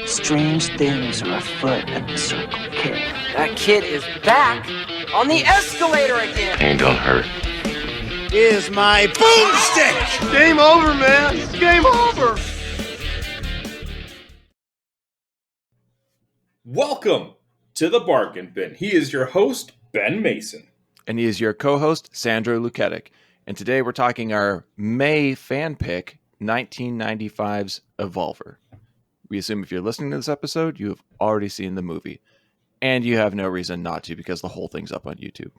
Strange things are afoot at the Circle K. That kid is back on the escalator again. Ain't gonna hurt. Here's my boomstick! Game over, man. It's game over. Welcome to the Bargain Bin. He is your host, Ben Mason. And he is your co-host, Sandro Luketic. And today we're talking our May fan pick, 1995's Evolver. We assume if you're listening to this episode, you have already seen the movie. And you have no reason not to because the whole thing's up on YouTube.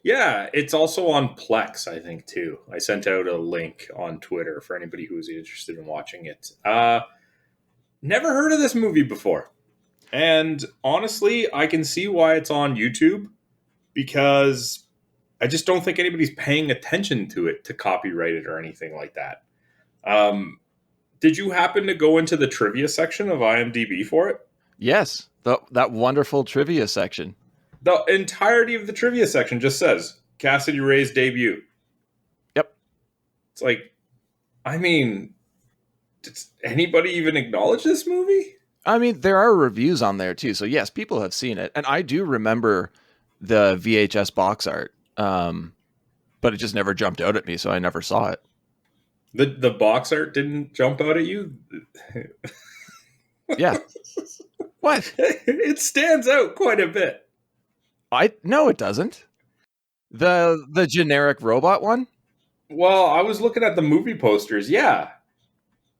Yeah, it's also on Plex, I think, too. I sent out a link on Twitter for anybody who's interested in watching it. Never heard of this movie before. And honestly, I can see why it's on YouTube because I just don't think anybody's paying attention to it to copyright it or anything like that. Did you happen to go into the trivia section of IMDb for it? Yes, that wonderful trivia section. The entirety of the trivia section just says Cassidy Ray's debut. Yep. It's like, I mean, does anybody even acknowledge this movie? I mean, there are reviews on there too. So yes, people have seen it. And I do remember the VHS box art. But it just never jumped out at me, so I never saw it. The box art didn't jump out at you? Yeah. What? It stands out quite a bit. No, it doesn't. The generic robot one? Well, I was looking at the movie posters. Yeah.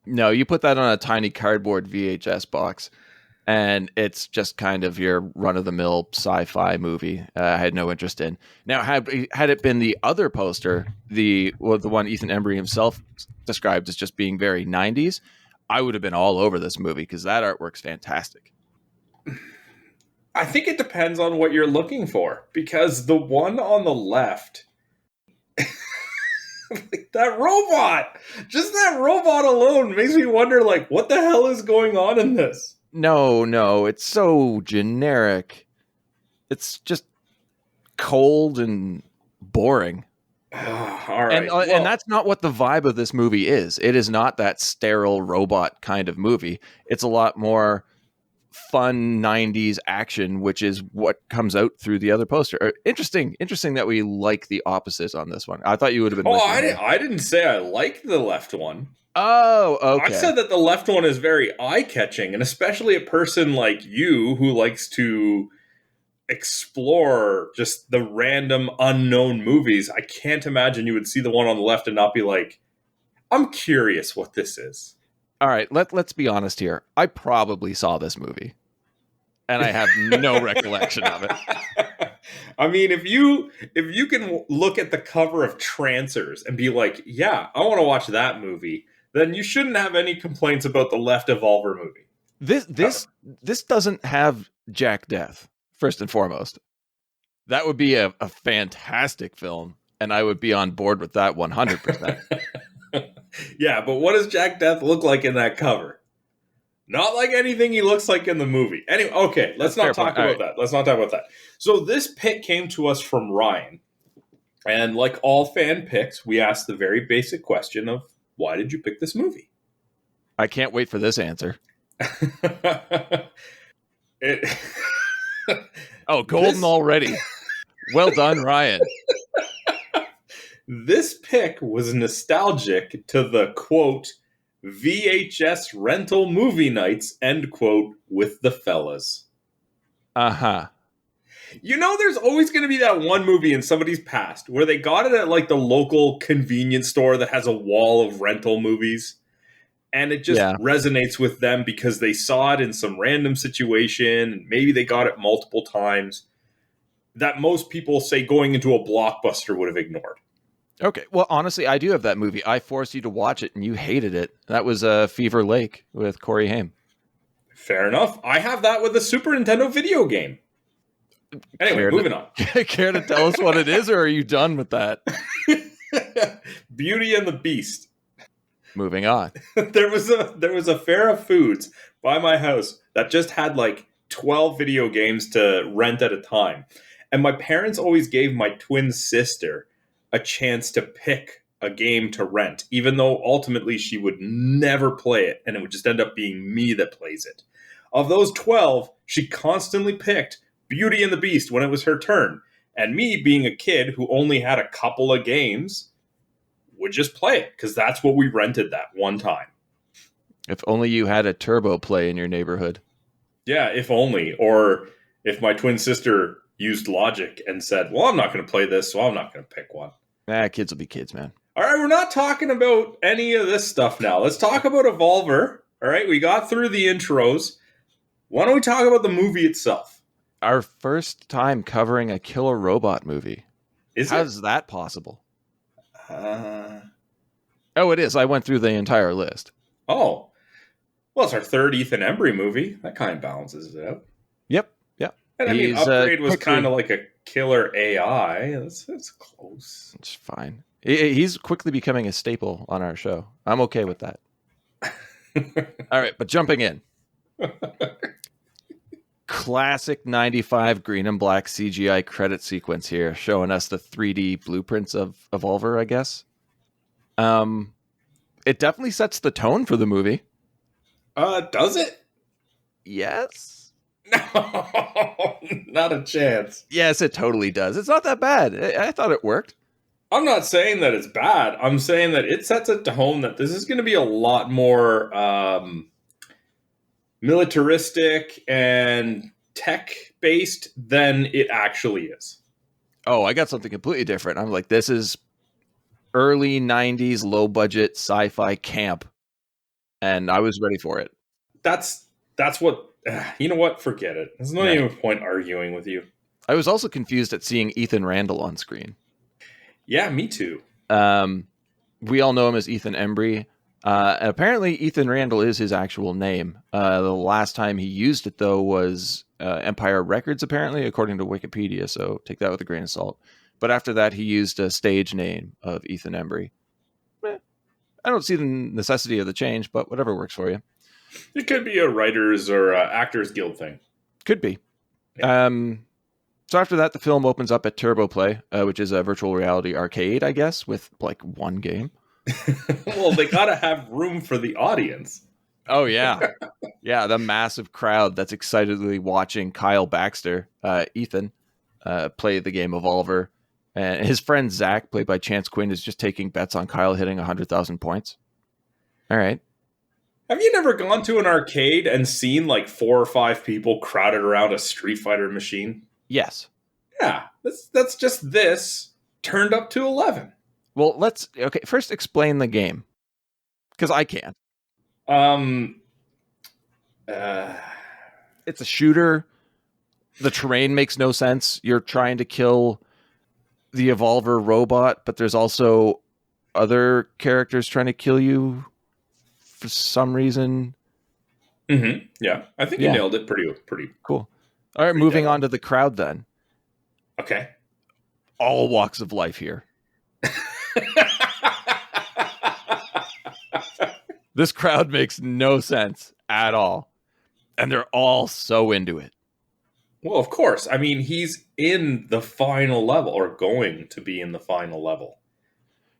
No, you put that on a tiny cardboard VHS box, and it's just kind of your run-of-the-mill sci-fi movie. I had no interest in. Now, had it been the other poster, the one Ethan Embry himself described as just being very 90s, I would have been all over this movie because that artwork's fantastic. I think it depends on what you're looking for, because the one on the left, that robot, just that robot alone makes me wonder, like, what the hell is going on in this? No, it's so generic. It's just cold and boring. All right. And that's not what the vibe of this movie is. It is not that sterile robot kind of movie. It's a lot more fun 90s action, which is what comes out through the other poster. Interesting that we like the opposite on this one. I thought you would have been. I didn't say I liked the left one. Oh, okay. I said that the left one is very eye-catching, and especially a person like you who likes to explore just the random unknown movies. I can't imagine you would see the one on the left and not be like, I'm curious what this is. All right, let's be honest here. I probably saw this movie, and I have no recollection of it. I mean, if you can look at the cover of Trancers and be like, yeah, I want to watch that movie, then you shouldn't have any complaints about the left Evolver movie. This doesn't have Jack Death, first and foremost. That would be a fantastic film, and I would be on board with that 100%. Yeah, but what does Jack Death look like in that cover? Not like anything he looks like in the movie. Anyway, okay, let's not talk about that. Let's not talk about that. So this pick came to us from Ryan. And like all fan picks, we asked the very basic question of, why did you pick this movie? I can't wait for this answer. Golden already. Well done, Ryan. This pick was nostalgic to the, quote, VHS rental movie nights, end quote, with the fellas. Uh-huh. You know, there's always going to be that one movie in somebody's past where they got it at like the local convenience store that has a wall of rental movies. And it just resonates with them because they saw it in some random situation. And maybe they got it multiple times that most people say going into a Blockbuster would have ignored. Okay. Well, honestly, I do have that movie. I forced you to watch it and you hated it. That was Fever Lake with Corey Haim. Fair enough. I have that with a Super Nintendo video game. Anyway, moving on. Care to tell us what it is, or are you done with that? Beauty and the Beast. Moving on. There was a fair of foods by my house that just had like 12 video games to rent at a time. And my parents always gave my twin sister a chance to pick a game to rent, even though ultimately she would never play it, and it would just end up being me that plays it. Of those 12, she constantly picked Beauty and the Beast when it was her turn. And me, being a kid who only had a couple of games, would just play it, because that's what we rented that one time. If only you had a turbo play in your neighborhood. Yeah, if only. Or if my twin sister used logic and said, well, I'm not going to play this, so I'm not going to pick one. Kids will be kids, man. All right, we're not talking about any of this stuff now. Let's talk about Evolver. All right, we got through the intros. Why don't we talk about the movie itself? Our first time covering a killer robot movie. How's that possible? Oh, it is. I went through the entire list. Oh. Well, it's our third Ethan Embry movie. That kind of balances it out. Yep. And I mean, Upgrade was kind of like a killer AI. That's close. It's fine. He's quickly becoming a staple on our show. I'm okay with that. All right, but jumping in. Classic 95 green and black CGI credit sequence here, showing us the 3D blueprints of Evolver, I guess. It definitely sets the tone for the movie. Does it? Yes. No, not a chance. Yes, it totally does. It's not that bad. I thought it worked. I'm not saying that it's bad. I'm saying that it sets a tone that this is going to be a lot more militaristic and tech-based than it actually is. Oh, I got something completely different. I'm like, this is early 90s low-budget sci-fi camp, and I was ready for it. That's what... You know what? Forget it. There's not even a point arguing with you. I was also confused at seeing Ethan Randall on screen. Yeah, me too. We all know him as Ethan Embry. And apparently Ethan Randall is his actual name. The last time he used it, though, was Empire Records, apparently, according to Wikipedia. So take that with a grain of salt. But after that, he used a stage name of Ethan Embry. I don't see the necessity of the change, but whatever works for you. It could be a writers or actors guild thing. Could be. Yeah. So after that, the film opens up at Turbo Play, which is a virtual reality arcade, I guess, with like one game. Well, they got to have room for the audience. Oh, yeah. Yeah, the massive crowd that's excitedly watching Kyle Baxter, Ethan, play the game Evolver. And his friend Zach, played by Chance Quinn, is just taking bets on Kyle hitting 100,000 points. All right. Have you never gone to an arcade and seen like 4 or 5 people crowded around a Street Fighter machine? Yes. Yeah, that's just this turned up to 11. Well, first explain the game, because I can't. It's a shooter. The terrain makes no sense. You're trying to kill the Evolver robot, but there's also other characters trying to kill you for some reason. Mm-hmm. Yeah, I think you nailed it pretty cool. All right, moving on to the crowd then. Okay. All walks of life here. This crowd makes no sense at all. And they're all so into it. Well, of course. I mean, he's in the final level, or going to be in the final level.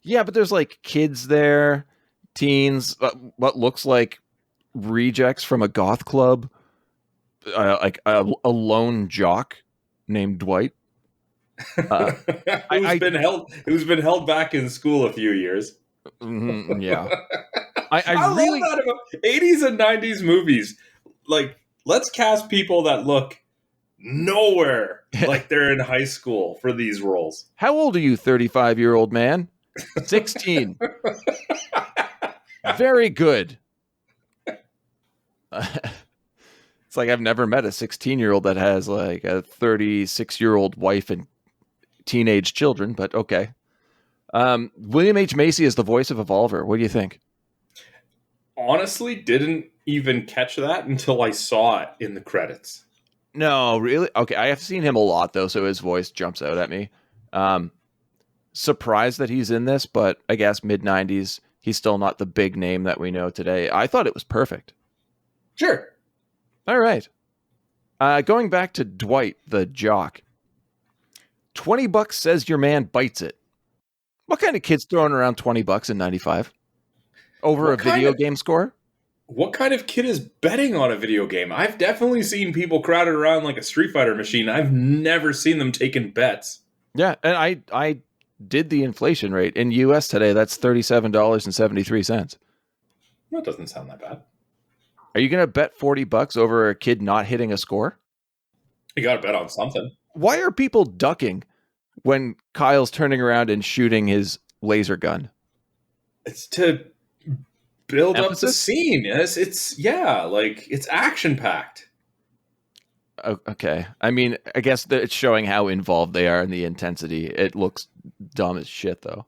Yeah, but there's like kids there, teens, what looks like rejects from a goth club, like a lone jock named Dwight. Who's been held back in school a few years. Yeah. I really love that about 80s and 90s movies. Like, let's cast people that look nowhere like they're in high school for these roles. How old are you, 35-year-old man? 16. Very good. It's like I've never met a 16-year-old that has like a 36-year-old wife and teenage children, but okay. William H. Macy is the voice of Evolver. What do you think? Honestly, didn't even catch that until I saw it in the credits. No, really? Okay, I have seen him a lot, though, so his voice jumps out at me. Surprised that he's in this, but I guess mid-90s, he's still not the big name that we know today. I thought it was perfect. Sure. All right. Going back to Dwight, the jock. $20 says your man bites it. What kind of kid's throwing around $20 in 95 over What a video kind of- game score? What kind of kid is betting on a video game? I've definitely seen people crowded around like a Street Fighter machine. I've never seen them taking bets. Yeah, and I did the inflation rate in US today. That's $37.73. That doesn't sound that bad. Are you going to bet $40 over a kid not hitting a score? You got to bet on something. Why are people ducking when Kyle's turning around and shooting his laser gun? It's to build up the Emphasis? scene. It's action packed. Okay. I mean, I guess that it's showing how involved they are in the intensity. It looks dumb as shit, though.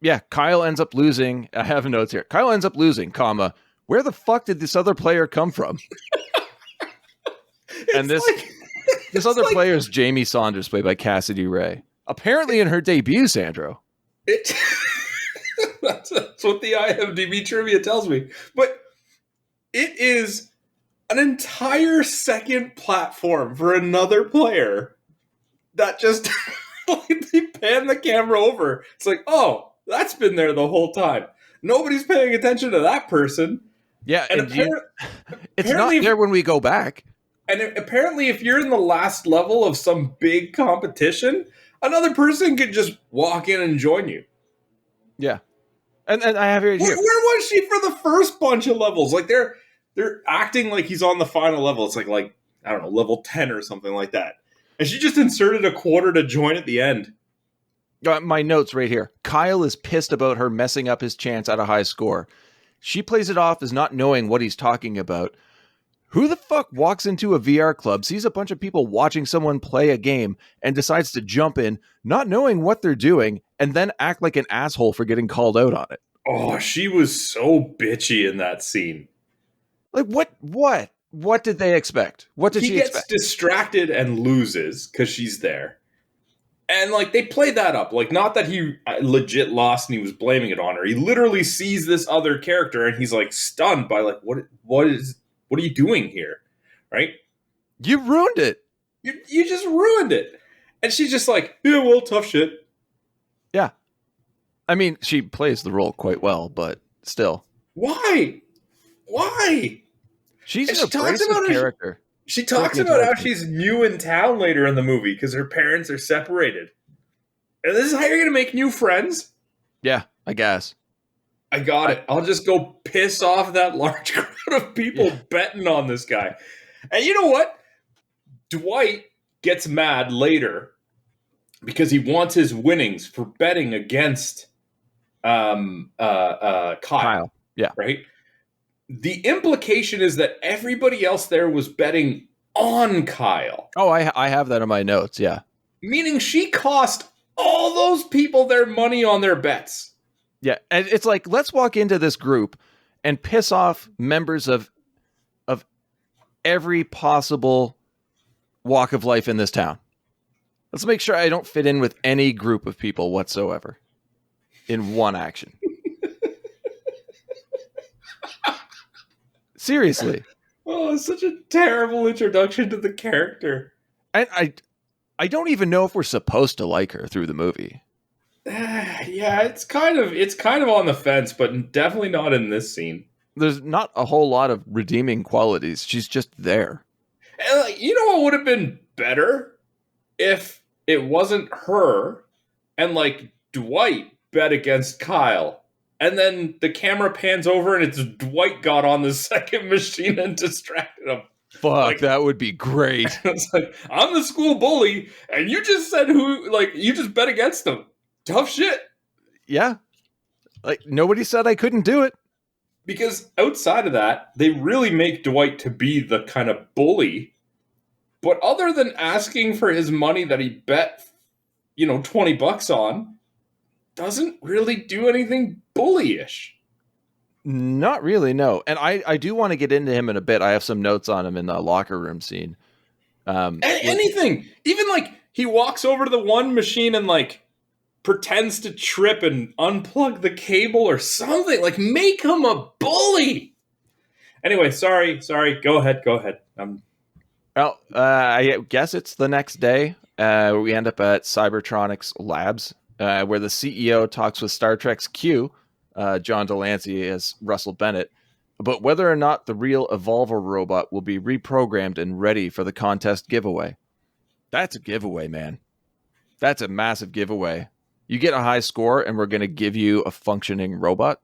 Yeah, Kyle ends up losing. I have notes here. Kyle ends up losing, comma, where the fuck did this other player come from? And this other player is Jamie Saunders, played by Cassidy Ray. Apparently in her debut, Sandro. That's what the IMDb trivia tells me. But it is an entire second platform for another player that just they pan the camera over. It's like, oh, that's been there the whole time. Nobody's paying attention to that person. Yeah, And it's not there when we go back. And apparently, if you're in the last level of some big competition, another person could just walk in and join you. Yeah. And I have it here. Where was she for the first bunch of levels? Like they're acting like he's on the final level. It's like I don't know, level 10 or something like that. And she just inserted a quarter to join at the end. My notes right here. Kyle is pissed about her messing up his chance at a high score. She plays it off as not knowing what he's talking about. Who the fuck walks into a VR club, sees a bunch of people watching someone play a game, and decides to jump in, not knowing what they're doing, and then act like an asshole for getting called out on it? Oh, she was so bitchy in that scene. Like, what did they expect? What did she expect? He gets distracted and loses because she's there. And, like, they play that up. Like, not that he legit lost and he was blaming it on her. He literally sees this other character and he's, like, stunned by, like, what are you doing here? Right? You ruined it. You just ruined it. And she's just like, yeah, well, tough shit. Yeah. I mean, she plays the role quite well, but still. Why? She's And an abrasive character. She talks about how she's new in town later in the movie because her parents are separated. And this is how you're going to make new friends? Yeah, I guess. I got it. I'll just go piss off that large crowd of people betting on this guy. And you know what? Dwight gets mad later because he wants his winnings for betting against Kyle. Yeah. Right? The implication is that everybody else there was betting on Kyle. Oh, I have that in my notes, yeah. Meaning she cost all those people their money on their bets. Yeah, and it's like, let's walk into this group and piss off members of every possible walk of life in this town. Let's make sure I don't fit in with any group of people whatsoever in one action. Seriously. Oh, it's such a terrible introduction to the character. And I don't even know if we're supposed to like her through the movie. Yeah, it's kind of on the fence, but definitely not in this scene. There's not a whole lot of redeeming qualities. She's just there. And you know what would have been better if it wasn't her and like Dwight bet against Kyle. And then the camera pans over and it's Dwight got on the second machine and distracted him. Fuck, that would be great. It's like, I'm the school bully, and you just said you just bet against him. Tough shit. Yeah. Like, nobody said I couldn't do it. Because outside of that, they really make Dwight to be the kind of bully. But other than asking for his money that he bet, $20 on, doesn't really do anything bullyish. Not really, no. And I do want to get into him in a bit. I have some notes on him in the locker room scene. Anything. Even like he walks over to the one machine and like pretends to trip and unplug the cable or something. Like, make him a bully. Anyway, sorry. Go ahead. I guess it's the next day. We end up at Cybertronics labs. where the CEO talks with Star Trek's Q, John Delancey as Russell Bennett, about whether or not the real Evolver robot will be reprogrammed and ready for the contest giveaway. That's a giveaway, man. That's a massive giveaway. You get a high score and we're going to give you a functioning robot?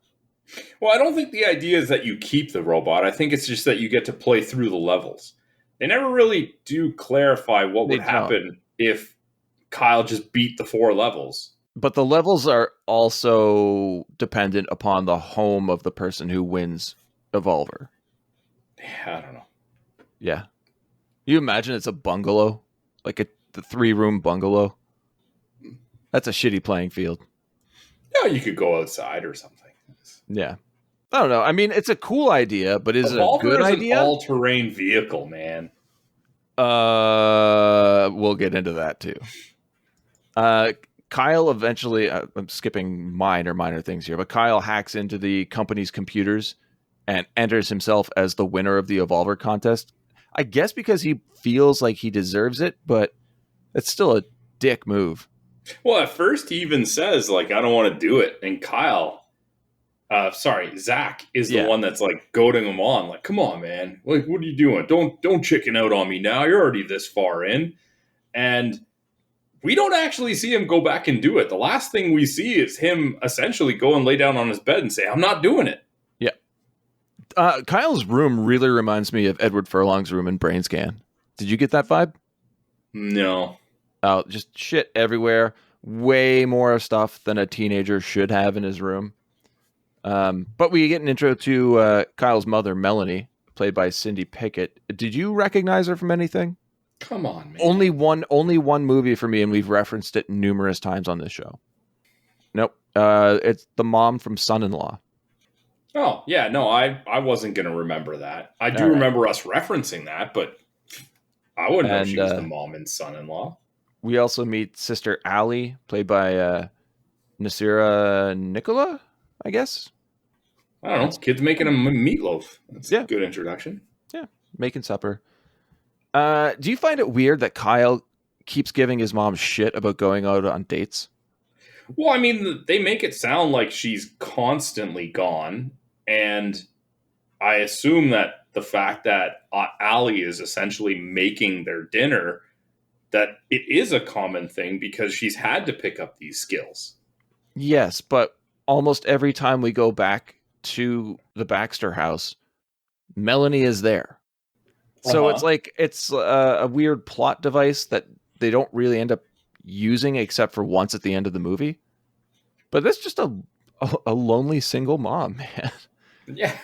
Well, I don't think the idea is that you keep the robot. I think it's just that you get to play through the levels. They never really do clarify what would happen if Kyle just beat the 4 levels. But the levels are also dependent upon the home of the person who wins Evolver. Yeah, I don't know. Yeah. You imagine it's a bungalow? Like the 3-room bungalow? That's a shitty playing field. Yeah, you could go outside or something. Yeah. I don't know. I mean, it's a cool idea, but is it a good idea? An all-terrain vehicle, man. We'll get into that too. Kyle eventually, I'm skipping minor things here, but Kyle hacks into the company's computers and enters himself as the winner of the Evolver contest. I guess because he feels like he deserves it, but it's still a dick move. Well, at first he even says, like, I don't want to do it. And Zach is the one that's like goading him on. Like, come on, man. Like, what are you doing? Don't chicken out on me now. You're already this far in. And we don't actually see him go back and do it. The last thing we see is him essentially go and lay down on his bed and say, I'm not doing it. Yeah. Kyle's room really reminds me of Edward Furlong's room in Brain Scan. Did you get that vibe? No. Oh, just shit everywhere. Way more stuff than a teenager should have in his room. But we get an intro to Kyle's mother, Melanie, played by Cindy Pickett. Did you recognize her from anything? Come on, man. Only one movie for me, and we've referenced it numerous times on this show. Nope. It's the mom from Son-in-Law. Oh, yeah. No, I wasn't going to remember that. I do remember us referencing that, but I wouldn't know she was the mom in Son-in-Law. We also meet Sister Allie, played by Nassira Nicola, I guess. I don't know. Kids making a meatloaf. That's a good introduction. Yeah, making supper. Do you find it weird that Kyle keeps giving his mom shit about going out on dates? Well, I mean, they make it sound like she's constantly gone, and I assume that the fact that Allie is essentially making their dinner, that it is a common thing because she's had to pick up these skills. Yes, but almost every time we go back to the Baxter house, Melanie is there. So it's like it's a weird plot device that they don't really end up using except for once at the end of the movie. But that's just a lonely single mom, man. Yeah.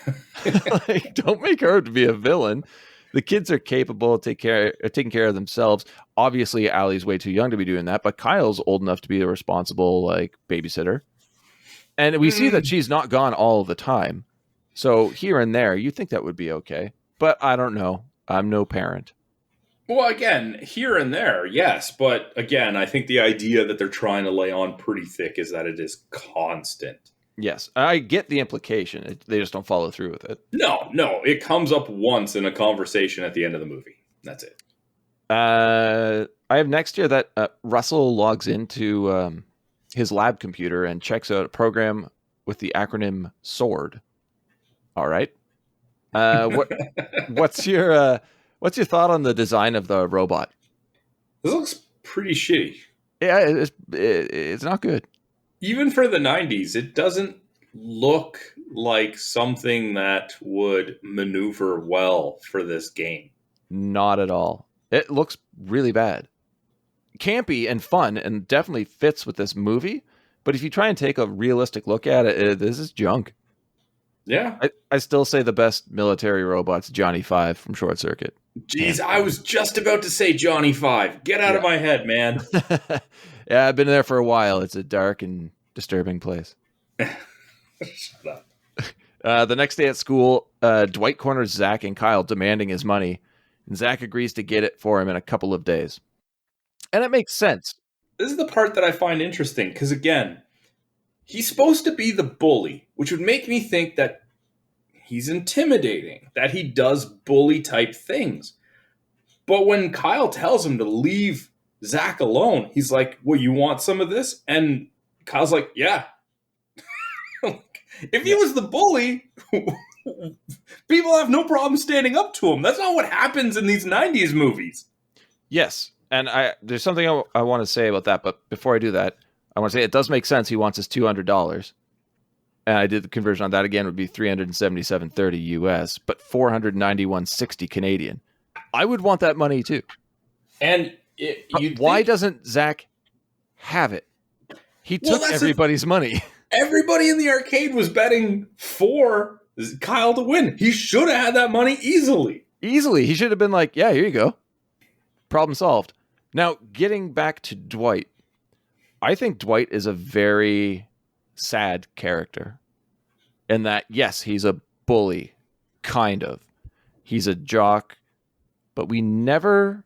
Like, don't make her to be a villain. The kids are capable of taking care of themselves. Obviously, Allie's way too young to be doing that, but Kyle's old enough to be a responsible babysitter. And we see that she's not gone all the time. So here and there, you think that would be okay. But I don't know. I'm no parent. Well, again, here and there, yes. But again, I think the idea that they're trying to lay on pretty thick is that it is constant. Yes, I get the implication. They just don't follow through with it. No. It comes up once in a conversation at the end of the movie. That's it. I have next here that Russell logs into his lab computer and checks out a program with the acronym SWORD. All right. What's your thought on the design of the robot? This looks pretty shitty. Yeah, it's not good. Even for the 90s, it doesn't look like something that would maneuver well for this game. Not at all. It looks really bad. Campy and fun, and definitely fits with this movie. But if you try and take a realistic look at it, this is junk. Yeah. I still say the best military robot's Johnny 5 from Short Circuit. Jeez, I was just about to say Johnny 5. Get out of my head, man. Yeah, I've been there for a while. It's a dark and disturbing place. Shut up. The next day at school, Dwight corners Zach and Kyle demanding his money, and Zach agrees to get it for him in a couple of days. And it makes sense. This is the part that I find interesting, because again, he's supposed to be the bully, which would make me think that he's intimidating, that he does bully-type things. But when Kyle tells him to leave Zach alone, he's like, well, you want some of this? And Kyle's like, yeah. If he was the bully, people have no problem standing up to him. That's not what happens in these 90s movies. Yes, and there's something I want to say about that, but before I do that, I want to say it does make sense. He wants his $200, and I did the conversion on that again. Would be $377.30 US, but $491.60 Canadian. I would want that money too. And why doesn't Zach have it? He took everybody's money. Everybody in the arcade was betting for Kyle to win. He should have had that money easily. Easily. He should have been like, yeah, here you go. Problem solved. Now, getting back to Dwight, I think Dwight is a very sad character. In that, yes, he's a bully, kind of. He's a jock, but we never,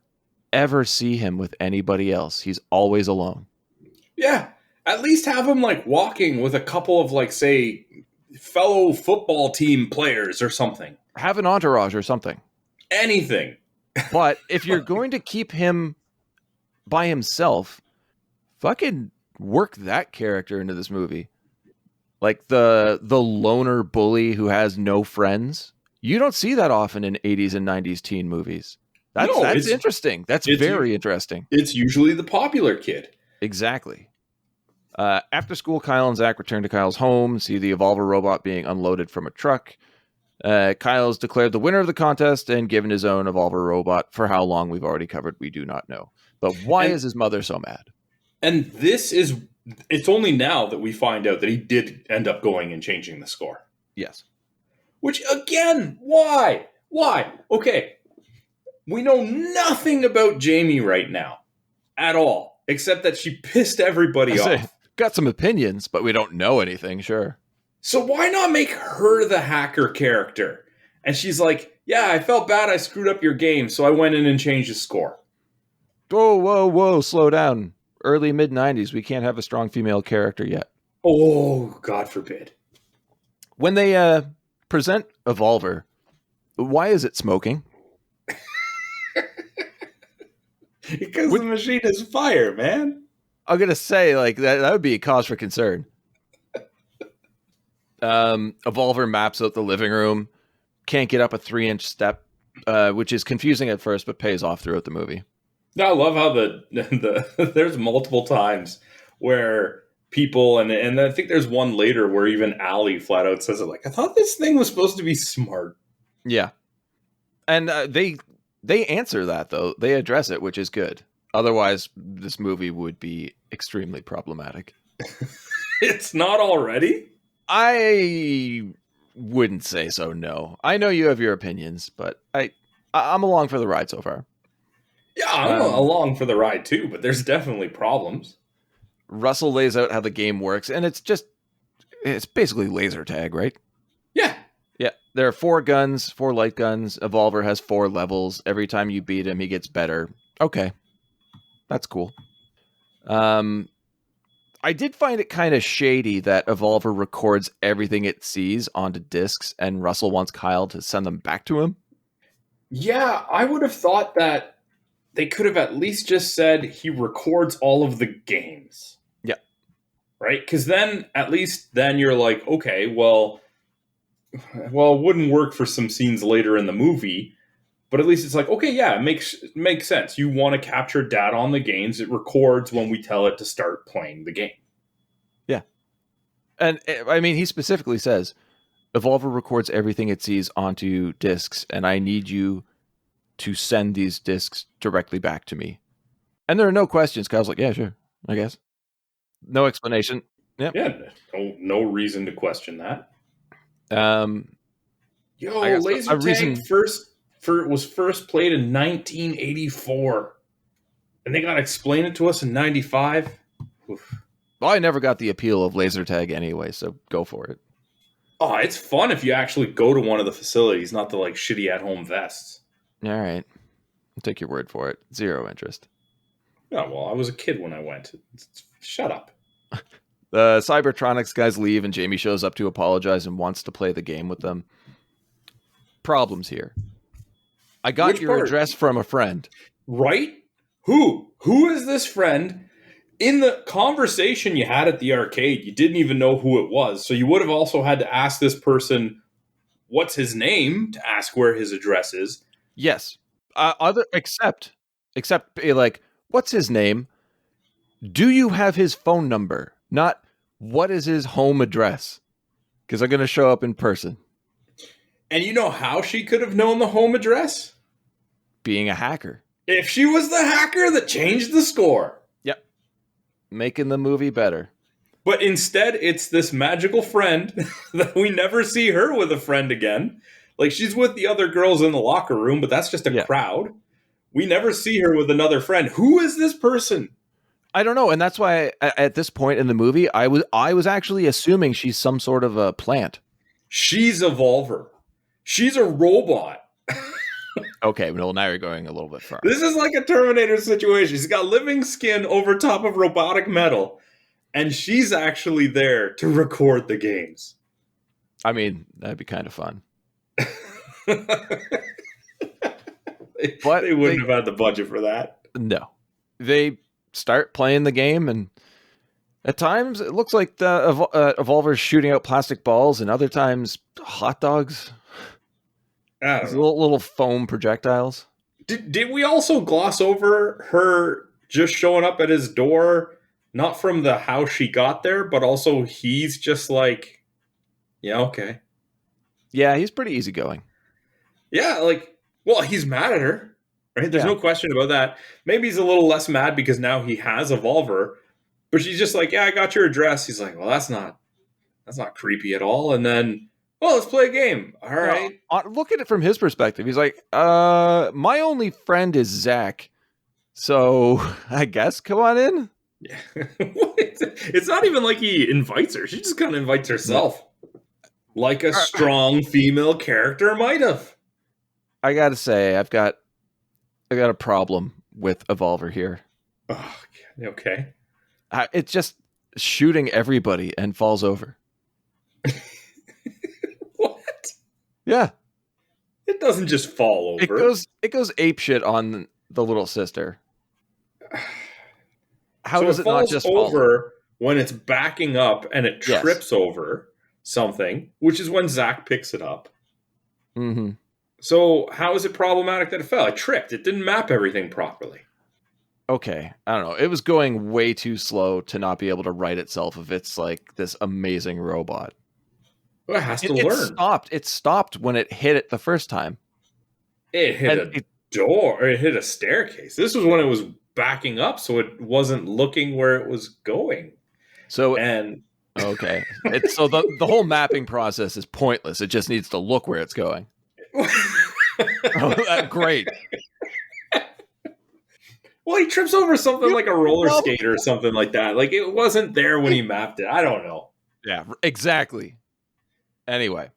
ever see him with anybody else. He's always alone. Yeah. At least have him like walking with a couple of like, say, fellow football team players or something. Have an entourage or something. Anything. But if you're going to keep him by himself, fucking work that character into this movie. Like the loner bully who has no friends. You don't see that often in 80s and 90s teen movies. That's interesting. That's very interesting. It's usually the popular kid. Exactly. After school, Kyle and Zach return to Kyle's home, see the Evolver robot being unloaded from a truck. Kyle's declared the winner of the contest and given his own Evolver robot. For how long we've already covered, we do not know. But why is his mother so mad? And it's only now that we find out that he did end up going and changing the score. Yes. Which, again, why? Why? Okay, we know nothing about Jamie right now at all, except that she pissed everybody off. Got some opinions, but we don't know anything, sure. So why not make her the hacker character? And she's like, yeah, I felt bad I screwed up your game, so I went in and changed the score. Whoa, slow down. Early, mid-90s, we can't have a strong female character yet. Oh, God forbid. When they present Evolver, why is it smoking? Because the machine is fire, man. I'm going to say, like, that would be a cause for concern. Evolver maps out the living room, can't get up a 3-inch step, which is confusing at first, but pays off throughout the movie. No, I love how the there's multiple times where people, and I think there's one later where even Allie flat out says it, like, I thought this thing was supposed to be smart. Yeah. And they answer that, though. They address it, which is good. Otherwise, this movie would be extremely problematic. It's not already? I wouldn't say so, no. I know you have your opinions, but I'm along for the ride so far. Yeah, I'm along for the ride too, but there's definitely problems. Russell lays out how the game works, and it's basically laser tag, right? Yeah. Yeah, there are 4 guns, 4 light guns. Evolver has 4 levels. Every time you beat him, he gets better. Okay. That's cool. I did find it kind of shady that Evolver records everything it sees onto discs, and Russell wants Kyle to send them back to him. Yeah, I would have thought that they could have at least just said he records all of the games. Yeah. Right? Because then, at least then you're like, okay, well, it wouldn't work for some scenes later in the movie, but at least it's like, okay, yeah, it makes sense. You want to capture data on the games. It records when we tell it to start playing the game. Yeah. And, I mean, he specifically says, Evolver records everything it sees onto discs, and I need you to send these discs directly back to me. And there are no questions. Kyle's like, yeah, sure, I guess. No explanation. Yep. Yeah, no reason to question that. Laser Tag was first played in 1984, and they got to explain it to us in 95. Oof. Well, I never got the appeal of laser tag anyway, so go for it. Oh, it's fun if you actually go to one of the facilities, not the like shitty at-home vests. All right, I'll take your word for it. Zero interest. Oh well, I was a kid when I went. Shut up. The Cybertronics guys leave, and Jamie shows up to apologize and wants to play the game with them. Problems here. I got your address from a friend. Right? Who is this friend? in the conversation you had at the arcade, you didn't even know who it was. So you would have also had to ask this person, what's his name, to ask where his address is. Yes. Except like, what's his name? Do you have his phone number? Not what is his home address? Because I'm going to show up in person. And you know how she could have known the home address? Being a hacker. If she was the hacker that changed the score. Yep. Making the movie better. But instead, it's this magical friend that we never see her with a friend again. Like, she's with the other girls in the locker room, but that's just a crowd. We never see her with another friend. Who is this person? I don't know, and that's why at this point in the movie, I was actually assuming she's some sort of a plant. She's a Volver. She's a robot. Okay, well, now you're going a little bit far. This is like a Terminator situation. She's got living skin over top of robotic metal, and she's actually there to record the games. I mean, that'd be kind of fun. But they wouldn't have had the budget for that. No. They start playing the game, and at times it looks like the Evolver's shooting out plastic balls, and other times hot dogs. Little foam projectiles. Did we also gloss over her just showing up at his door, not from the how she got there, but also he's just like, yeah, okay. Yeah, he's pretty easygoing. Yeah, like, well, he's mad at her, right? There's no question about that. Maybe he's a little less mad because now he has a Volver, but she's just like, yeah, I got your address. He's like, well, that's not creepy at all. And then, well, let's play a game. All right. Well, look at it from his perspective. He's like, my only friend is Zach. So I guess come on in. Yeah. It's not even like he invites her. She just kind of invites herself. Like a strong female character might have. I got to say, I got a problem with Evolver here. Oh, okay. It's just shooting everybody and falls over. What? Yeah. It doesn't just fall over. It goes apeshit on the little sister. How so does it not just fall over when it's backing up and it trips over something, which is when Zach picks it up. Mm-hmm. So how is it problematic that it fell? It tripped. It didn't map everything properly. Okay, I don't know. It was going way too slow to not be able to right itself if it's like this amazing robot. Well, it has to learn. It stopped when it hit it the first time. It hit a door, or it hit a staircase. This was when it was backing up, so it wasn't looking where it was going. So okay, so the whole mapping process is pointless. It just needs to look where it's going. Great. Well, he trips over something like a roller skater or something like that. Like, it wasn't there when he mapped it. I don't know. Yeah, exactly. Anyway,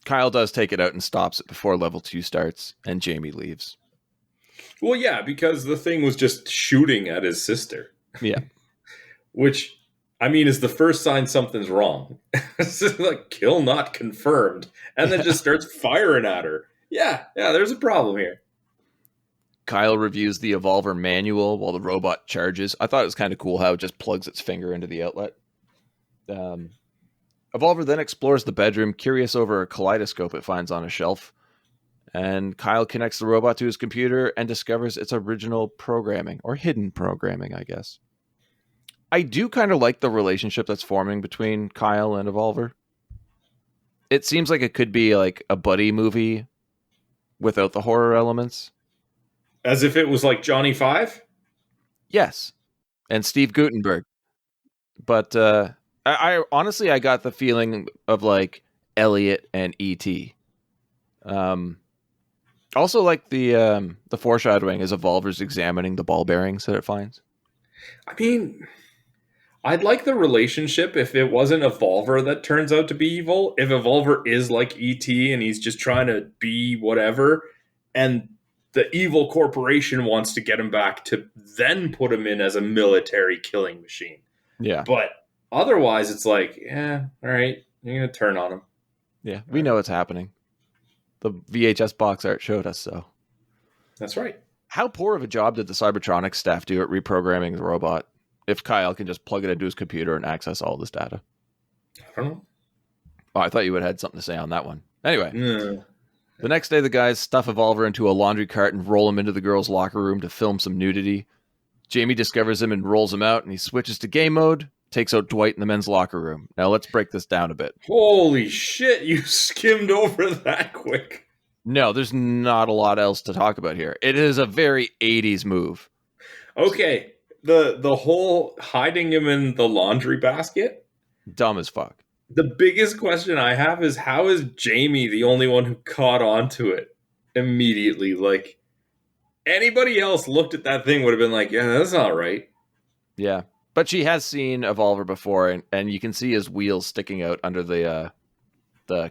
Kyle does take it out and stops it before level 2 starts, and Jamie leaves. Well, yeah, because the thing was just shooting at his sister. Yeah. Which, I mean, is the first sign something's wrong. It's just like, kill not confirmed. And then just starts firing at her. Yeah, there's a problem here. Kyle reviews the Evolver manual while the robot charges. I thought it was kind of cool how it just plugs its finger into the outlet. Evolver then explores the bedroom, curious over a kaleidoscope it finds on a shelf. And Kyle connects the robot to his computer and discovers its original programming, or hidden programming, I guess. I do kind of like the relationship that's forming between Kyle and Evolver. It seems like it could be like a buddy movie without the horror elements. As if it was like Johnny Five? Yes. And Steve Guttenberg. But I honestly, I got the feeling of like Elliot and E.T. Also, like the foreshadowing is Evolver's examining the ball bearings that it finds. I mean, I'd like the relationship if it wasn't Evolver that turns out to be evil. If Evolver is like E.T. and he's just trying to be whatever, and the evil corporation wants to get him back to then put him in as a military killing machine. Yeah. But otherwise, it's like, yeah, all right, you're going to turn on him. Yeah, we know what's happening. The VHS box art showed us so. That's right. How poor of a job did the Cybertronics staff do at reprogramming the robot? if Kyle can just plug it into his computer and access all this data. I don't know. Oh, I thought you would have had something to say on that one. Anyway, Yeah. the next day, the guys stuff Evolver into a laundry cart and roll him into the girls' locker room to film some nudity. Jamie discovers him and rolls him out, and he switches to game mode, takes out Dwight in the men's locker room. Now, let's break this down a bit. Holy shit, you skimmed over that quick. No, there's not a lot else to talk about here. It is a very 80s move. Okay, the whole hiding him in the laundry basket, Dumb as fuck. the biggest question I have is how is Jamie the only one who caught on to it immediately? Like, anybody else looked at that thing would have been like, yeah, that's not right. Yeah. But she has seen Evolver before, and you can see his wheels sticking out under the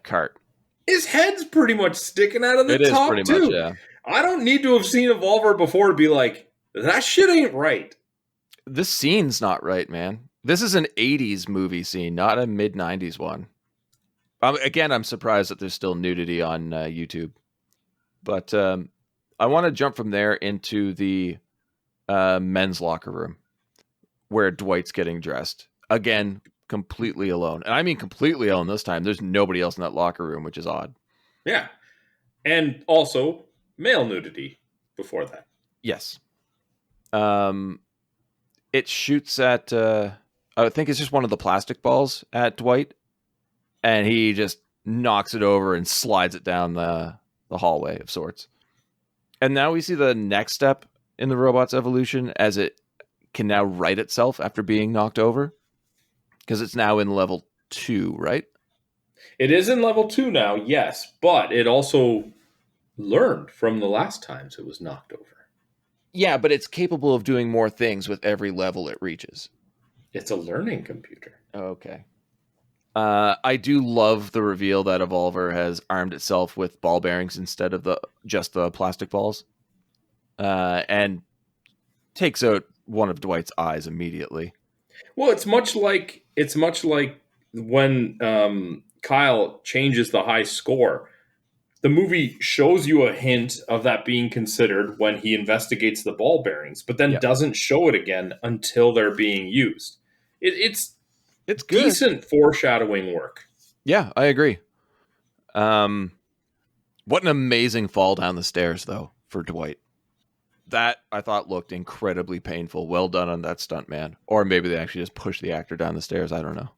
cart. His head's pretty much sticking out of the It is top, pretty too. much, yeah. I don't need to have seen Evolver before to be like, that shit ain't right. This scene's not right, man. This is an 80s movie scene, not a mid-90s one. Again, I'm surprised that there's still nudity on YouTube. But I want to jump from there into the men's locker room where Dwight's getting dressed. Again, completely alone. And I mean completely alone this time. There's nobody else in that locker room, which is odd. Yeah. And also, male nudity before that. Yes. It shoots at, I think it's just one of the plastic balls at Dwight. And he just knocks it over and slides it down the hallway of sorts. And now we see the next step in the robot's evolution as it can now right itself after being knocked over. Because it's now in level 2, right? It is in level 2 now, yes. But it also learned from the last times it was knocked over. Yeah, but it's capable of doing more things with every level it reaches. It's a learning computer. Okay. I do love the reveal that Evolver has armed itself with ball bearings instead of just the plastic balls. And takes out one of Dwight's eyes immediately. Well, it's much like when Kyle changes the high score. The movie shows you a hint of that being considered when he investigates the ball bearings, but then doesn't show it again until they're being used. It's good. Decent foreshadowing work. Yeah, I agree. What an amazing fall down the stairs, though, for Dwight. That, I thought, looked incredibly painful. Well done on that stunt, man. Or maybe they actually just pushed the actor down the stairs. I don't know.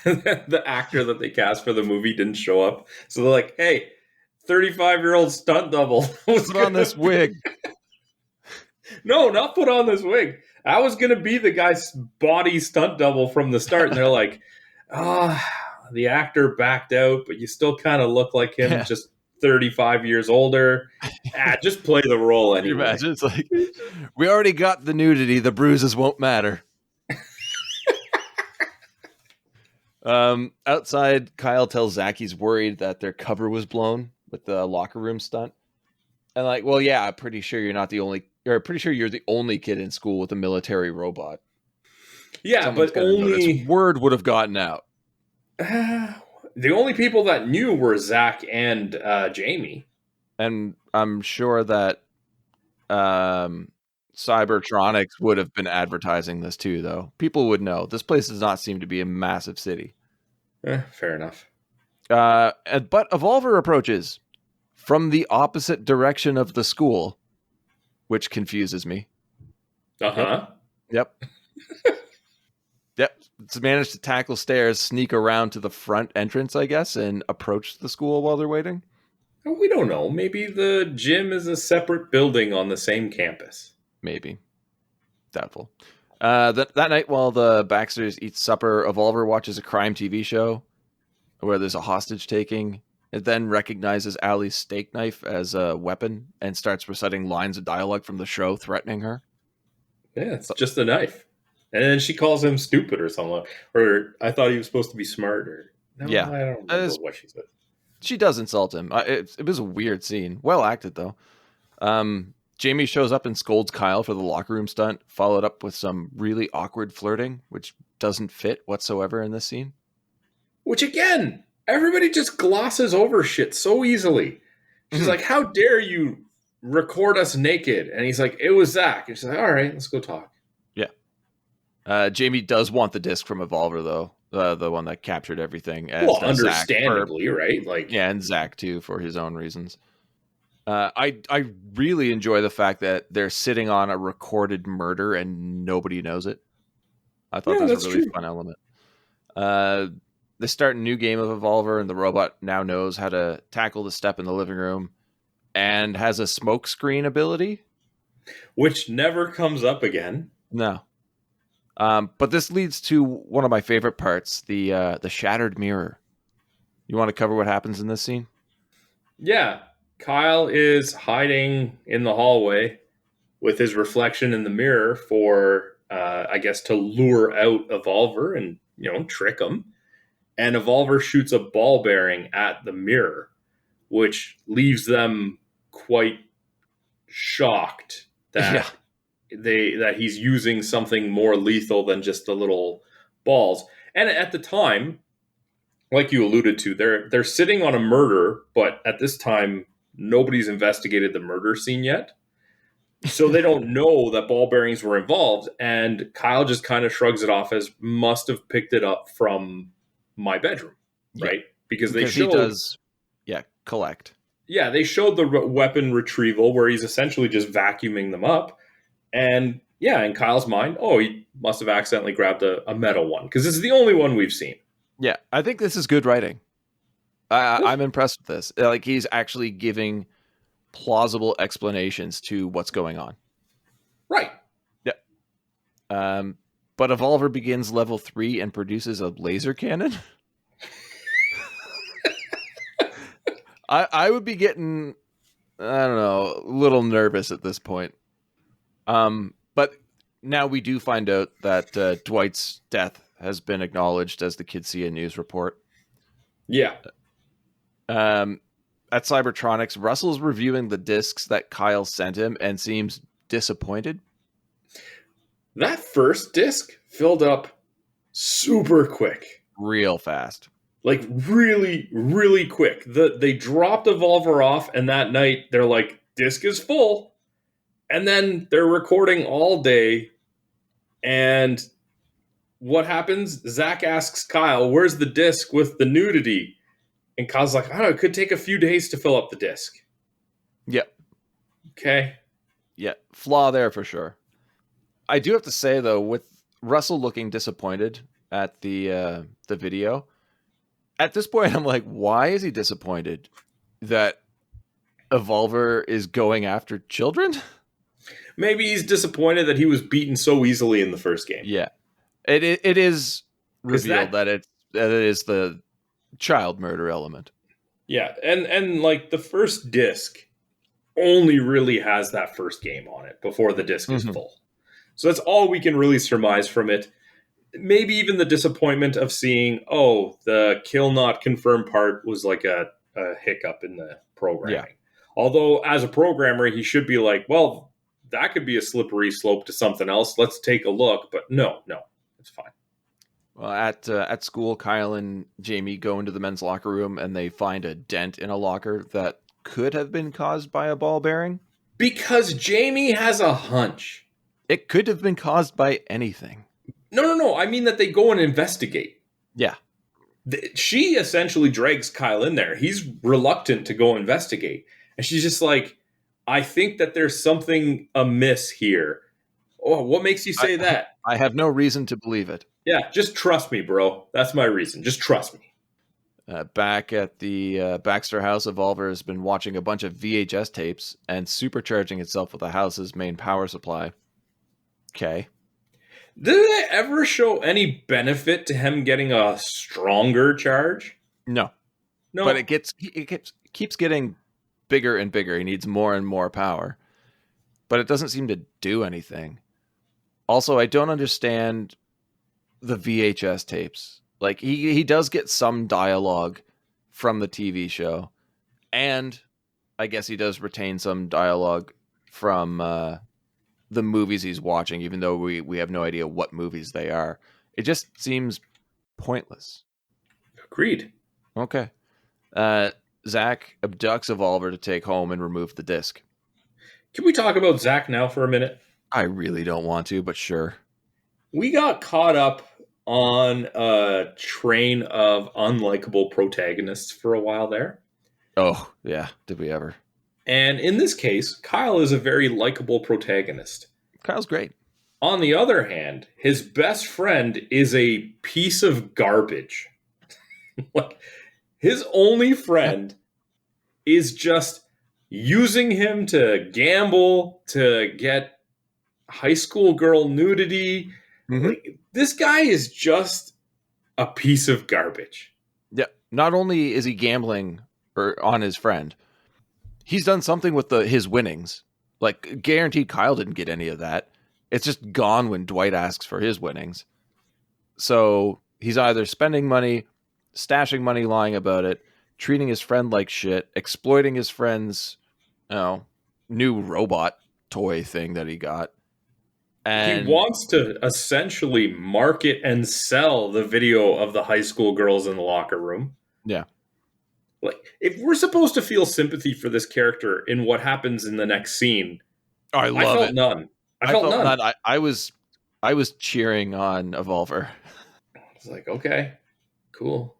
The actor that they cast for the movie didn't show up. So they're like, hey, 35-year-old stunt double. Put on this wig. No, not put on this wig. I was going to be the guy's body stunt double from the start. And they're like, the actor backed out, but you still kind of look like him, just 35 years older. Just play the role anyway. Can you imagine? It's like, we already got the nudity. The bruises won't matter. Outside, Kyle tells Zach he's worried that their cover was blown with the locker room stunt. And like, well, yeah, I'm pretty sure you're the only kid in school with a military robot. Yeah, but only word would have gotten out. The only people that knew were Zach and Jamie. And I'm sure that Cybertronics would have been advertising this too, though. People would know. This place does not seem to be a massive city. Fair enough. But Evolver approaches from the opposite direction of the school, which confuses me. Uh-huh. Yep. Yep. It's managed to tackle stairs, sneak around to the front entrance, I guess, and approach the school while they're waiting. We don't know. Maybe the gym is a separate building on the same campus. Maybe. Doubtful. That night, while the Baxters eat supper, Evolver watches a crime TV show where there's a hostage taking. It then recognizes Allie's steak knife as a weapon and starts reciting lines of dialogue from the show, threatening her. Yeah, it's just a knife. And then she calls him stupid or something. Or I thought he was supposed to be smart. I don't remember what she said. She does insult him. It was a weird scene. Well acted, though. Jamie shows up and scolds Kyle for the locker room stunt, followed up with some really awkward flirting, which doesn't fit whatsoever in this scene. Which, again, everybody just glosses over shit so easily. She's like, how dare you record us naked? And he's like, it was Zach. And she's like, all right, let's go talk. Yeah. Jamie does want the disc from Evolver, though. The one that captured everything. As Well, does Zach, understandably, right? Like, yeah, and Zach, too, for his own reasons. I really enjoy the fact that they're sitting on a recorded murder and nobody knows it. I thought that was a really fun element. They start a new game of Evolver, and the robot now knows how to tackle the step in the living room and has a smoke screen ability. which never comes up again. No. But this leads to one of my favorite parts, the shattered mirror. You want to cover what happens in this scene? Yeah, Kyle is hiding in the hallway with his reflection in the mirror for, I guess, to lure out Evolver and, trick him. And Evolver shoots a ball bearing at the mirror, which leaves them quite shocked that that he's using something more lethal than just the little balls. And at the time, like you alluded to, they're sitting on a murder, but at this time nobody's investigated the murder scene yet. So they don't know that ball bearings were involved, and Kyle just kind of shrugs it off as must have picked it up from my bedroom, right? Because they showed, he does, collect. Yeah, they showed the weapon retrieval where he's essentially just vacuuming them up. And yeah, in Kyle's mind, he must have accidentally grabbed a metal one because this is the only one we've seen. Yeah, I think this is good writing. I'm impressed with this. Like, he's actually giving plausible explanations to what's going on. Right. Yeah. But Evolver begins level 3 and produces a laser cannon. I would be getting, I don't know, a little nervous at this point. But now we do find out that Dwight's death has been acknowledged, as the kids see a news report. Yeah. At Cybertronics, Russell's reviewing the discs that Kyle sent him and seems disappointed. That first disc filled up super quick. Real fast. Like, really, really quick. They dropped Evolver off, and that night, they're like, disc is full. And then they're recording all day. And what happens? Zach asks Kyle, where's the disc with the nudity? And Kyle's like, I don't know, it could take a few days to fill up the disc. Yep. Okay. Yeah, flaw there for sure. I do have to say, though, with Russell looking disappointed at the video, at this point, I'm like, why is he disappointed that Evolver is going after children? Maybe he's disappointed that he was beaten so easily in the first game. Yeah. It is revealed that it is the child murder element. Yeah, and like the first disc only really has that first game on it before the disc is full. So that's all we can really surmise from it. Maybe even the disappointment of seeing, the kill not confirmed part was like a hiccup in the programming. Yeah. Although as a programmer, he should be like, well, that could be a slippery slope to something else. Let's take a look. But no, it's fine. Well, at school, Kyle and Jamie go into the men's locker room and they find a dent in a locker that could have been caused by a ball bearing. Because Jamie has a hunch. It could have been caused by anything. No. I mean that they go and investigate. Yeah. She essentially drags Kyle in there. He's reluctant to go investigate. And she's just like, I think that there's something amiss here. Oh, what makes you say that? I have no reason to believe it. Yeah, just trust me, bro. That's my reason. Just trust me. Back at the Baxter house, Evolver has been watching a bunch of VHS tapes and supercharging itself with the house's main power supply. Okay. Did they ever show any benefit to him getting a stronger charge? No. But it keeps getting bigger and bigger. He needs more and more power. But it doesn't seem to do anything. Also, I don't understand the VHS tapes. Like, he does get some dialogue from the TV show. And I guess he does retain some dialogue from the movies he's watching, even though we have no idea what movies they are. It just seems pointless. Agreed. Okay. Zach abducts Evolver to take home and remove the disc. Can we talk about Zach now for a minute? I really don't want to, but sure. We got caught up on a train of unlikable protagonists for a while there. Oh, yeah. Did we ever? And in this case, Kyle is a very likable protagonist. Kyle's great. On the other hand, his best friend is a piece of garbage. Like, his only friend is just using him to gamble, to get high school girl nudity. Mm-hmm. Like, this guy is just a piece of garbage. Yeah. Not only is he gambling on his friend, he's done something with his winnings. Like, guaranteed Kyle didn't get any of that. It's just gone when Dwight asks for his winnings. So he's either spending money, stashing money, lying about it, treating his friend like shit, exploiting his friend's new robot toy thing that he got. And he wants to essentially market and sell the video of the high school girls in the locker room. Yeah. Like, if we're supposed to feel sympathy for this character in what happens in the next scene, I felt it. None. I felt none. I was cheering on Evolver. It's like, okay, cool.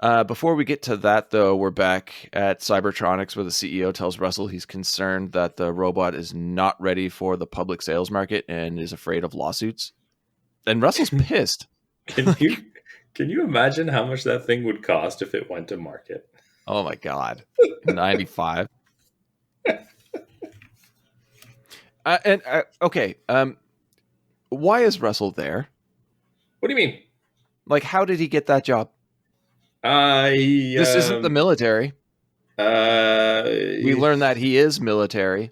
Before we get to that, though, we're back at Cybertronics, where the CEO tells Russell he's concerned that the robot is not ready for the public sales market and is afraid of lawsuits. And Russell's pissed. Can you imagine how much that thing would cost if it went to market? Oh my God. 95. Okay. Why is Russell there? What do you mean? Like, how did he get that job? This isn't the military. We learned that he is military.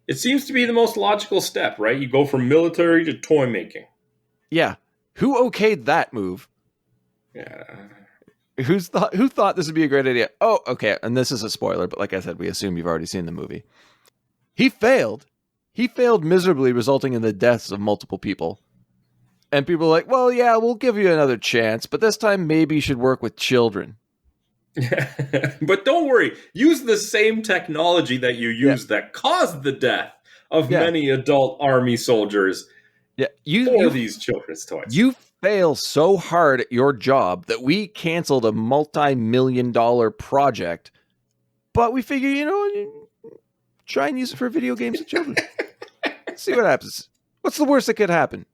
It seems to be the most logical step, right? You go from military to toy making. Yeah. Who okayed that move? Yeah. Who thought this would be a great idea? Oh, okay. And this is a spoiler, but like I said, we assume you've already seen the movie. He failed. He failed miserably, resulting in the deaths of multiple people. And people are like, well, yeah, we'll give you another chance, but this time maybe you should work with children. But don't worry. Use the same technology that you used that caused the death of many adult army soldiers for these children's toys. You fail so hard at your job that we canceled a multi-million-dollar project, but we figure, try and use it for video games with children. See what happens. What's the worst that could happen?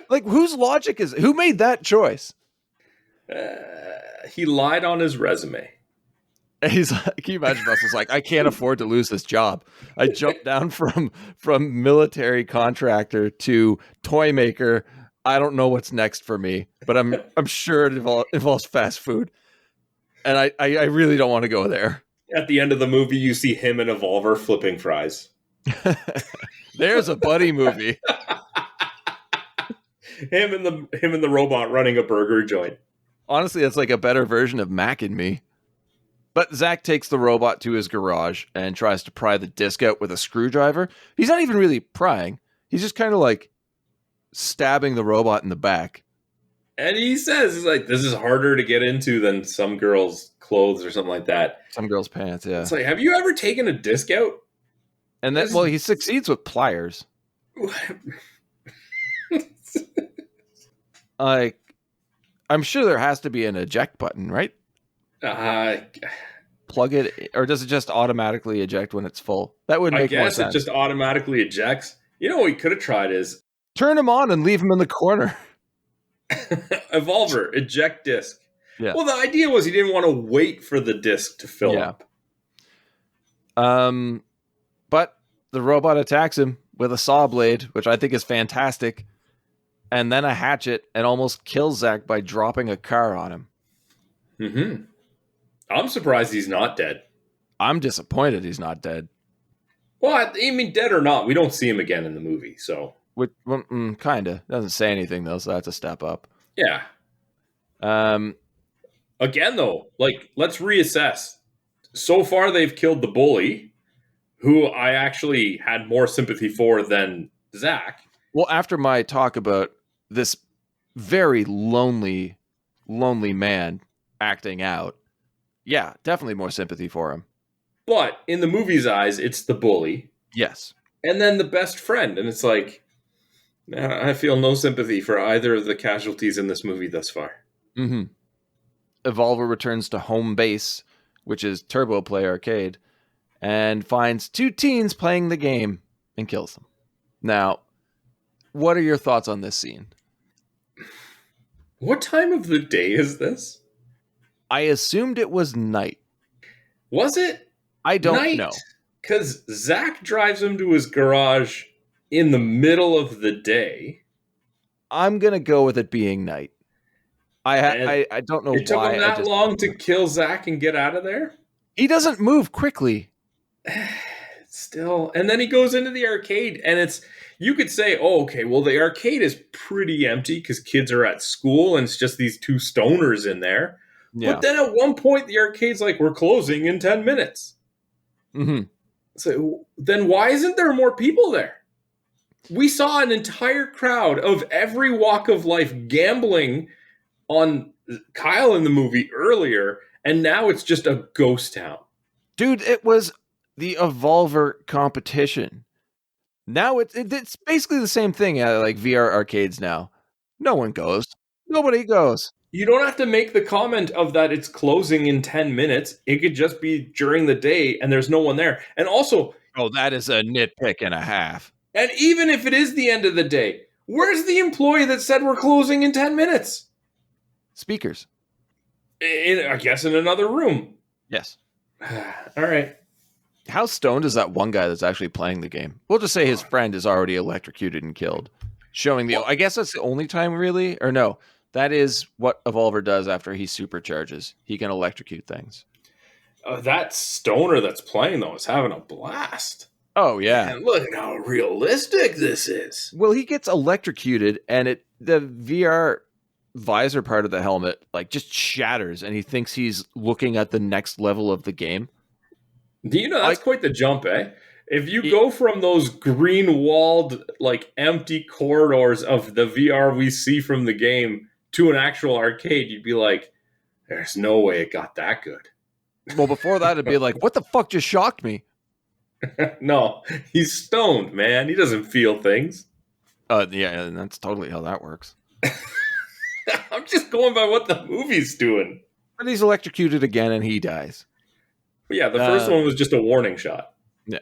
Like, whose logic is it? Who made that choice? He lied on his resume. And he's like, can you imagine Russell's like, I can't afford to lose this job. I jumped down from military contractor to toy maker. I don't know what's next for me, but I'm sure it involves fast food. And I really don't want to go there. At the end of the movie, you see him and Evolver flipping fries. There's a buddy movie. him and the robot running a burger joint. Honestly, it's like a better version of Mac and Me. But Zach takes the robot to his garage and tries to pry the disc out with a screwdriver. He's not even really prying. He's just kind of like stabbing the robot in the back. And he says, he's like, this is harder to get into than some girls' clothes or something like that. Some girls' pants, yeah. It's like, have you ever taken a disc out? And then, well, he succeeds with pliers. Like, I'm sure there has to be an eject button, right? Plug it, or does it just automatically eject when it's full? That would make more sense. I guess it just automatically ejects. You know what we could have tried is turn him on and leave him in the corner. Evolver, eject disc. Yeah. Well, the idea was he didn't want to wait for the disc to fill up. But the robot attacks him with a saw blade, which I think is fantastic, and then a hatchet, and almost kills Zach by dropping a car on him. Mm-hmm. I'm surprised he's not dead. I'm disappointed he's not dead. Well, I mean, dead or not, we don't see him again in the movie, so. Kinda. Doesn't say anything, though, so that's a step up. Yeah. Again, though, like, let's reassess. So far, they've killed the bully, who I actually had more sympathy for than Zach. Well, after my talk about this very lonely man acting out, yeah, definitely more sympathy for him. But in the movie's eyes, it's the bully. Yes. and then the best friend. And it's like, I feel no sympathy for either of the casualties in this movie thus far. Mm-hmm. Evolver returns to home base, which is Turbo Play Arcade, and finds two teens playing the game and kills them. Now, what are your thoughts on this scene? What time of the day is this? I assumed it was night. Was it? I don't know. Because Zach drives him to his garage in the middle of the day. I'm going to go with it being night. I don't know why. It took him that long to kill Zach and get out of there? He doesn't move quickly. Still. And then he goes into the arcade, and it's, you could say, oh, okay, well, the arcade is pretty empty because kids are at school and it's just these two stoners in there. Yeah. But then at one point, the arcade's like, we're closing in 10 minutes. Mm-hmm. So then why isn't there more people there? We saw an entire crowd of every walk of life gambling on Kyle in the movie earlier, and now it's just a ghost town. Dude, it was the Evolver competition. Now it's basically the same thing like VR arcades now. No one goes. Nobody goes. You don't have to make the comment of that it's closing in 10 minutes. It could just be during the day and there's no one there. And also... Oh, that is a nitpick and a half. And even if it is the end of the day, where's the employee that said we're closing in 10 minutes? Speakers. I guess in another room. Yes. All right. How stoned is that one guy that's actually playing the game? We'll just say his friend is already electrocuted and killed. Showing the... I guess that's the only time, really? Or no, that is what Evolver does after he supercharges. He can electrocute things. That stoner that's playing, though, is having a blast. Oh, yeah. Man, look at how realistic this is. Well, he gets electrocuted, and the VR visor part of the helmet like just shatters, and he thinks he's looking at the next level of the game. Do you know that's quite the jump, eh? If you go from those green-walled, like, empty corridors of the VR we see from the game to an actual arcade, you'd be like, there's no way it got that good. Well, before that, it'd be like, what the fuck just shocked me? No, he's stoned, man. He doesn't feel things. Yeah, and that's totally how that works. I'm just going by what the movie's doing. But he's electrocuted again, and he dies. But yeah, the first one was just a warning shot. Yeah.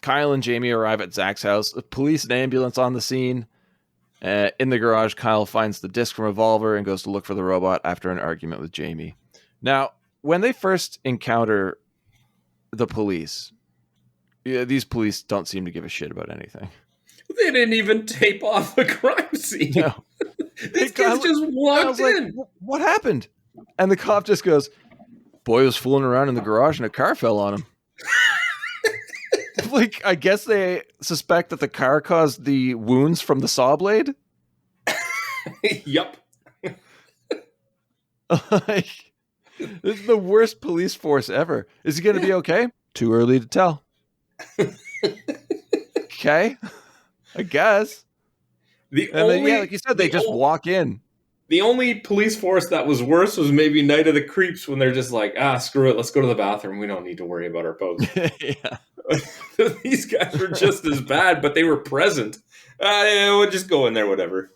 Kyle and Jamie arrive at Zach's house. A police and ambulance on the scene. In the garage, Kyle finds the disc from Evolver and goes to look for the robot after an argument with Jamie. Now, when they first encounter the police, these police don't seem to give a shit about anything. They didn't even tape off the crime scene. No. These kids just walked in. Like, what happened? And the cop just goes, boy was fooling around in the garage and a car fell on him. Like, I guess they suspect that the car caused the wounds from the saw blade? Yup. Like, this is the worst police force ever. Is he going to be okay? Too early to tell. Okay. I guess. Like you said, they just walk in. The only police force that was worse was maybe Night of the Creeps when they're just like, screw it, let's go to the bathroom. We don't need to worry about our pose. Yeah. These guys were just as bad, but they were present. Yeah, we'll just go in there, whatever.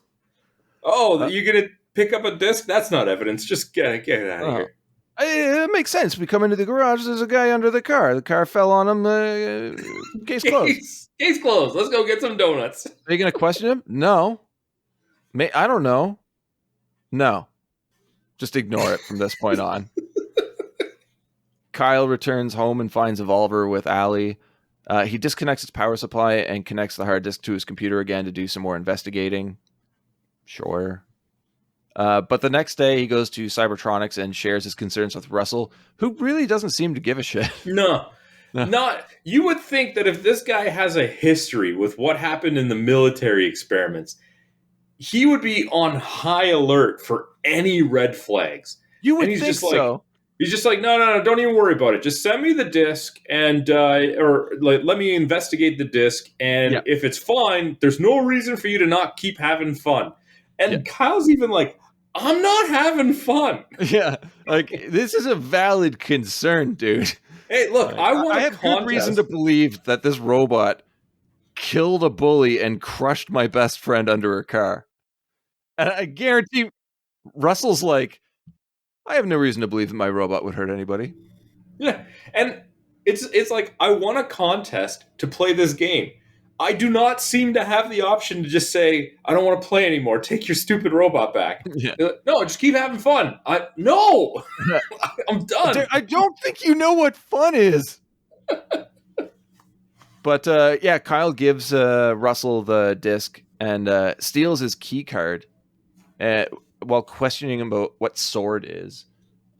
Oh, you're going to pick up a disc? That's not evidence. Just get out of here. It makes sense. We come into the garage, there's a guy under the car. The car fell on him. Case closed. Case closed. Let's go get some donuts. Are you going to question him? No. I don't know. No. Just ignore it from this point on. Kyle returns home and finds Evolver with Allie. He disconnects its power supply and connects the hard disk to his computer again to do some more investigating. Sure. But the next day, he goes to Cybertronics and shares his concerns with Russell, who really doesn't seem to give a shit. No. Not. You would think that if this guy has a history with what happened in the military experiments, he would be on high alert for any red flags. You would think so. He's just like, no, don't even worry about it. Just send me the disc and let me investigate the disc. And if it's fine, there's no reason for you to not keep having fun. And Kyle's even like, I'm not having fun. Yeah, like this is a valid concern, dude. Hey, look, I have good reason to believe that this robot killed a bully and crushed my best friend under her car. And I guarantee Russell's like, I have no reason to believe that my robot would hurt anybody. Yeah, and it's like, I want a contest to play this game. I do not seem to have the option to just say, I don't want to play anymore. Take your stupid robot back. Yeah. Like, no, just keep having fun. No, I'm done. I don't think you know what fun is. But yeah, Kyle gives Russell the disc and steals his key card while questioning him about what sword is.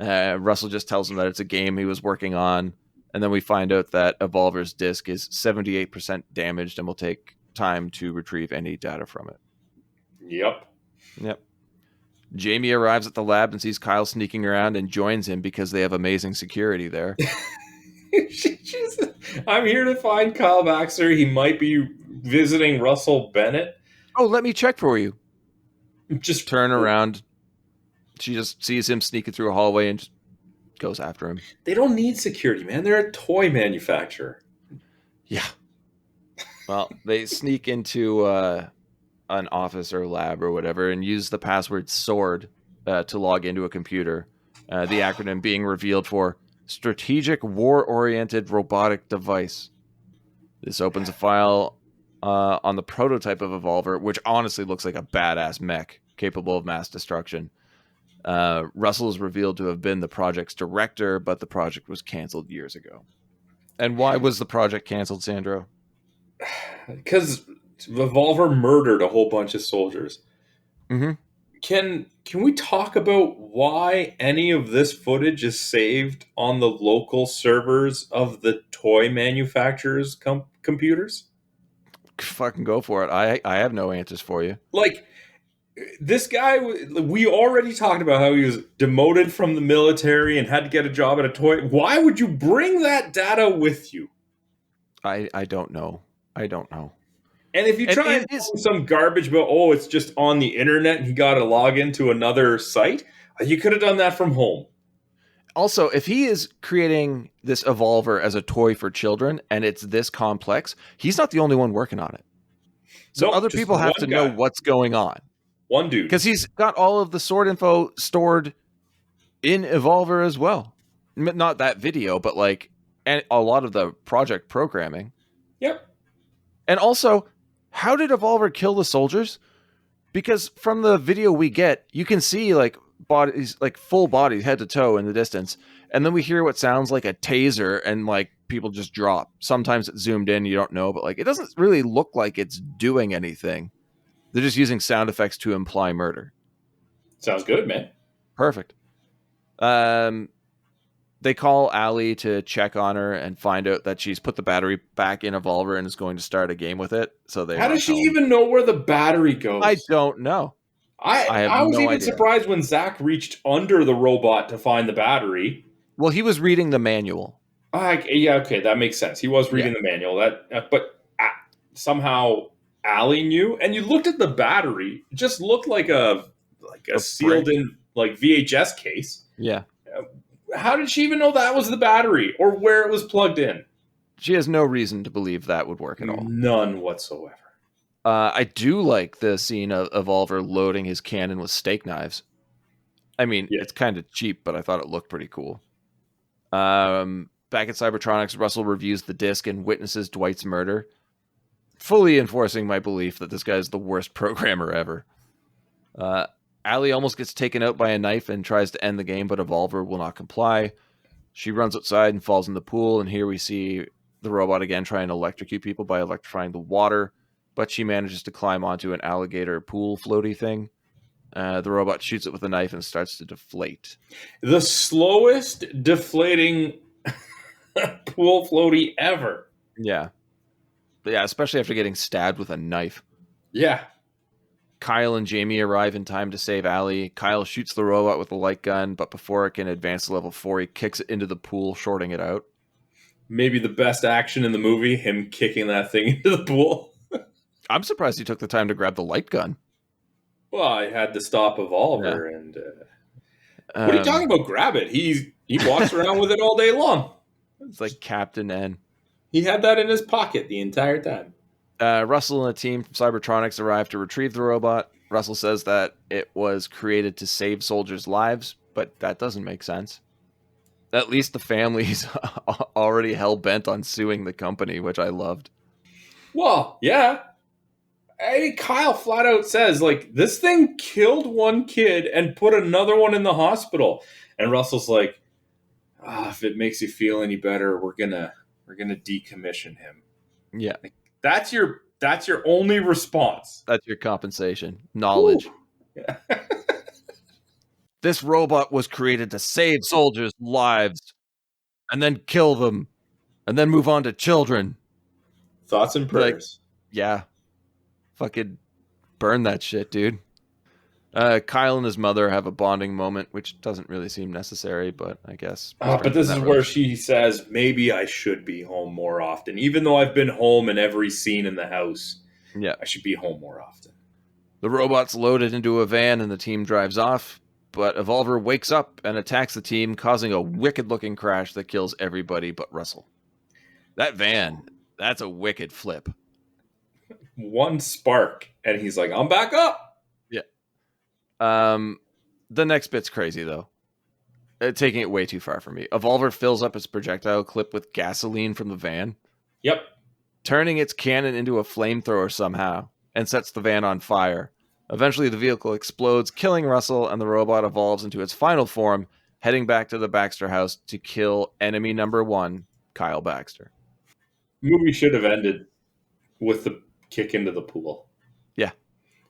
Russell just tells him that it's a game he was working on. And then we find out that Evolver's disc is 78% damaged and will take time to retrieve any data from it. Yep. Jamie arrives at the lab and sees Kyle sneaking around and joins him because they have amazing security there. I'm here to find Kyle Baxter. He might be visiting Russell Bennett. Oh, let me check for you. Just turn around. She just sees him sneaking through a hallway and just goes after him. They don't need security, man. They're a toy manufacturer. Yeah. Well, they sneak into an office or lab or whatever and use the password SWORD to log into a computer. The acronym being revealed for Strategic War-Oriented Robotic Device. This opens a file on the prototype of Evolver, which honestly looks like a badass mech capable of mass destruction. Russell is revealed to have been the project's director, but the project was canceled years ago. And why was the project canceled, Sandro? Because Evolver murdered a whole bunch of soldiers. Mm-hmm. Can we talk about why any of this footage is saved on the local servers of the toy manufacturers' computers? Fucking go for it. I have no answers for you. Like, this guy, we already talked about how he was demoted from the military and had to get a job at a toy. Why would you bring that data with you? I don't know. I don't know. And if you try and do some garbage about, it's just on the internet and he got to log into another site, you could have done that from home. Also, if he is creating this Evolver as a toy for children and it's this complex, he's not the only one working on it. So other people have to know what's going on. One dude. Because he's got all of the sword info stored in Evolver as well. Not that video, but and a lot of the project programming. Yep. And also, how did Evolver kill the soldiers? Because from the video we get, you can see bodies, full bodies, head to toe in the distance. And then we hear what sounds like a taser and people just drop. Sometimes it's zoomed in, you don't know, but it doesn't really look like it's doing anything. They're just using sound effects to imply murder. Sounds good, man. Perfect. They call Allie to check on her and find out that she's put the battery back in Evolver and is going to start a game with it. So how does she even know where the battery goes? I don't know. I was even surprised when Zach reached under the robot to find the battery. Well, he was reading the manual. Yeah, okay, that makes sense. He was reading the manual. But somehow Allie knew, and you looked at the battery. It just looked like a sealed in VHS case. Yeah. How did she even know that was the battery or where it was plugged in? She has no reason to believe that would work at all. None whatsoever. I do like the scene of Evolver loading his cannon with steak knives. I mean, it's kind of cheap, but I thought it looked pretty cool. Back at Cybertronics, Russell reviews the disc and witnesses Dwight's murder, fully enforcing my belief that this guy is the worst programmer ever. Allie almost gets taken out by a knife and tries to end the game, but Evolver will not comply. She runs outside and falls in the pool, and here we see the robot again trying to electrocute people by electrifying the water, but she manages to climb onto an alligator pool floaty thing. The robot shoots it with a knife and starts to deflate. The slowest deflating pool floaty ever. Yeah. But yeah, especially after getting stabbed with a knife. Yeah. Kyle and Jamie arrive in time to save Allie. Kyle shoots the robot with a light gun, but before it can advance to level 4, he kicks it into the pool, shorting it out. Maybe the best action in the movie, him kicking that thing into the pool. I'm surprised he took the time to grab the light gun. Well, I had to stop Evolver, and what are you talking about? Grab it. He walks around with it all day long. It's like Captain N. He had that in his pocket the entire time. Russell and a team from Cybertronics arrive to retrieve the robot. Russell says that it was created to save soldiers' lives, but that doesn't make sense. At least the family's already hell-bent on suing the company, which I loved. Well, yeah. Hey, Kyle flat out says, like, this thing killed one kid and put another one in the hospital. And Russell's like, if it makes you feel any better, we're gonna decommission him. Yeah. That's your only response. That's your compensation. Knowledge. Yeah. This robot was created to save soldiers' lives and then kill them and then move on to children. Thoughts and prayers. Yeah. Fucking burn that shit, dude. Kyle and his mother have a bonding moment, which doesn't really seem necessary, but I guess. But this is where she says, maybe I should be home more often. Even though I've been home in every scene in the house, I should be home more often. The robot's loaded into a van and the team drives off, but Evolver wakes up and attacks the team, causing a wicked-looking crash that kills everybody but Russell. That van, that's a wicked flip. One spark, and he's like, I'm back up. The next bit's crazy, though. Taking it way too far for me. Evolver fills up its projectile clip with gasoline from the van. Yep. Turning its cannon into a flamethrower somehow, and sets the van on fire. Eventually, the vehicle explodes, killing Russell, and the robot evolves into its final form, heading back to the Baxter house to kill enemy number 1, Kyle Baxter. The movie should have ended with the kick into the pool. Yeah.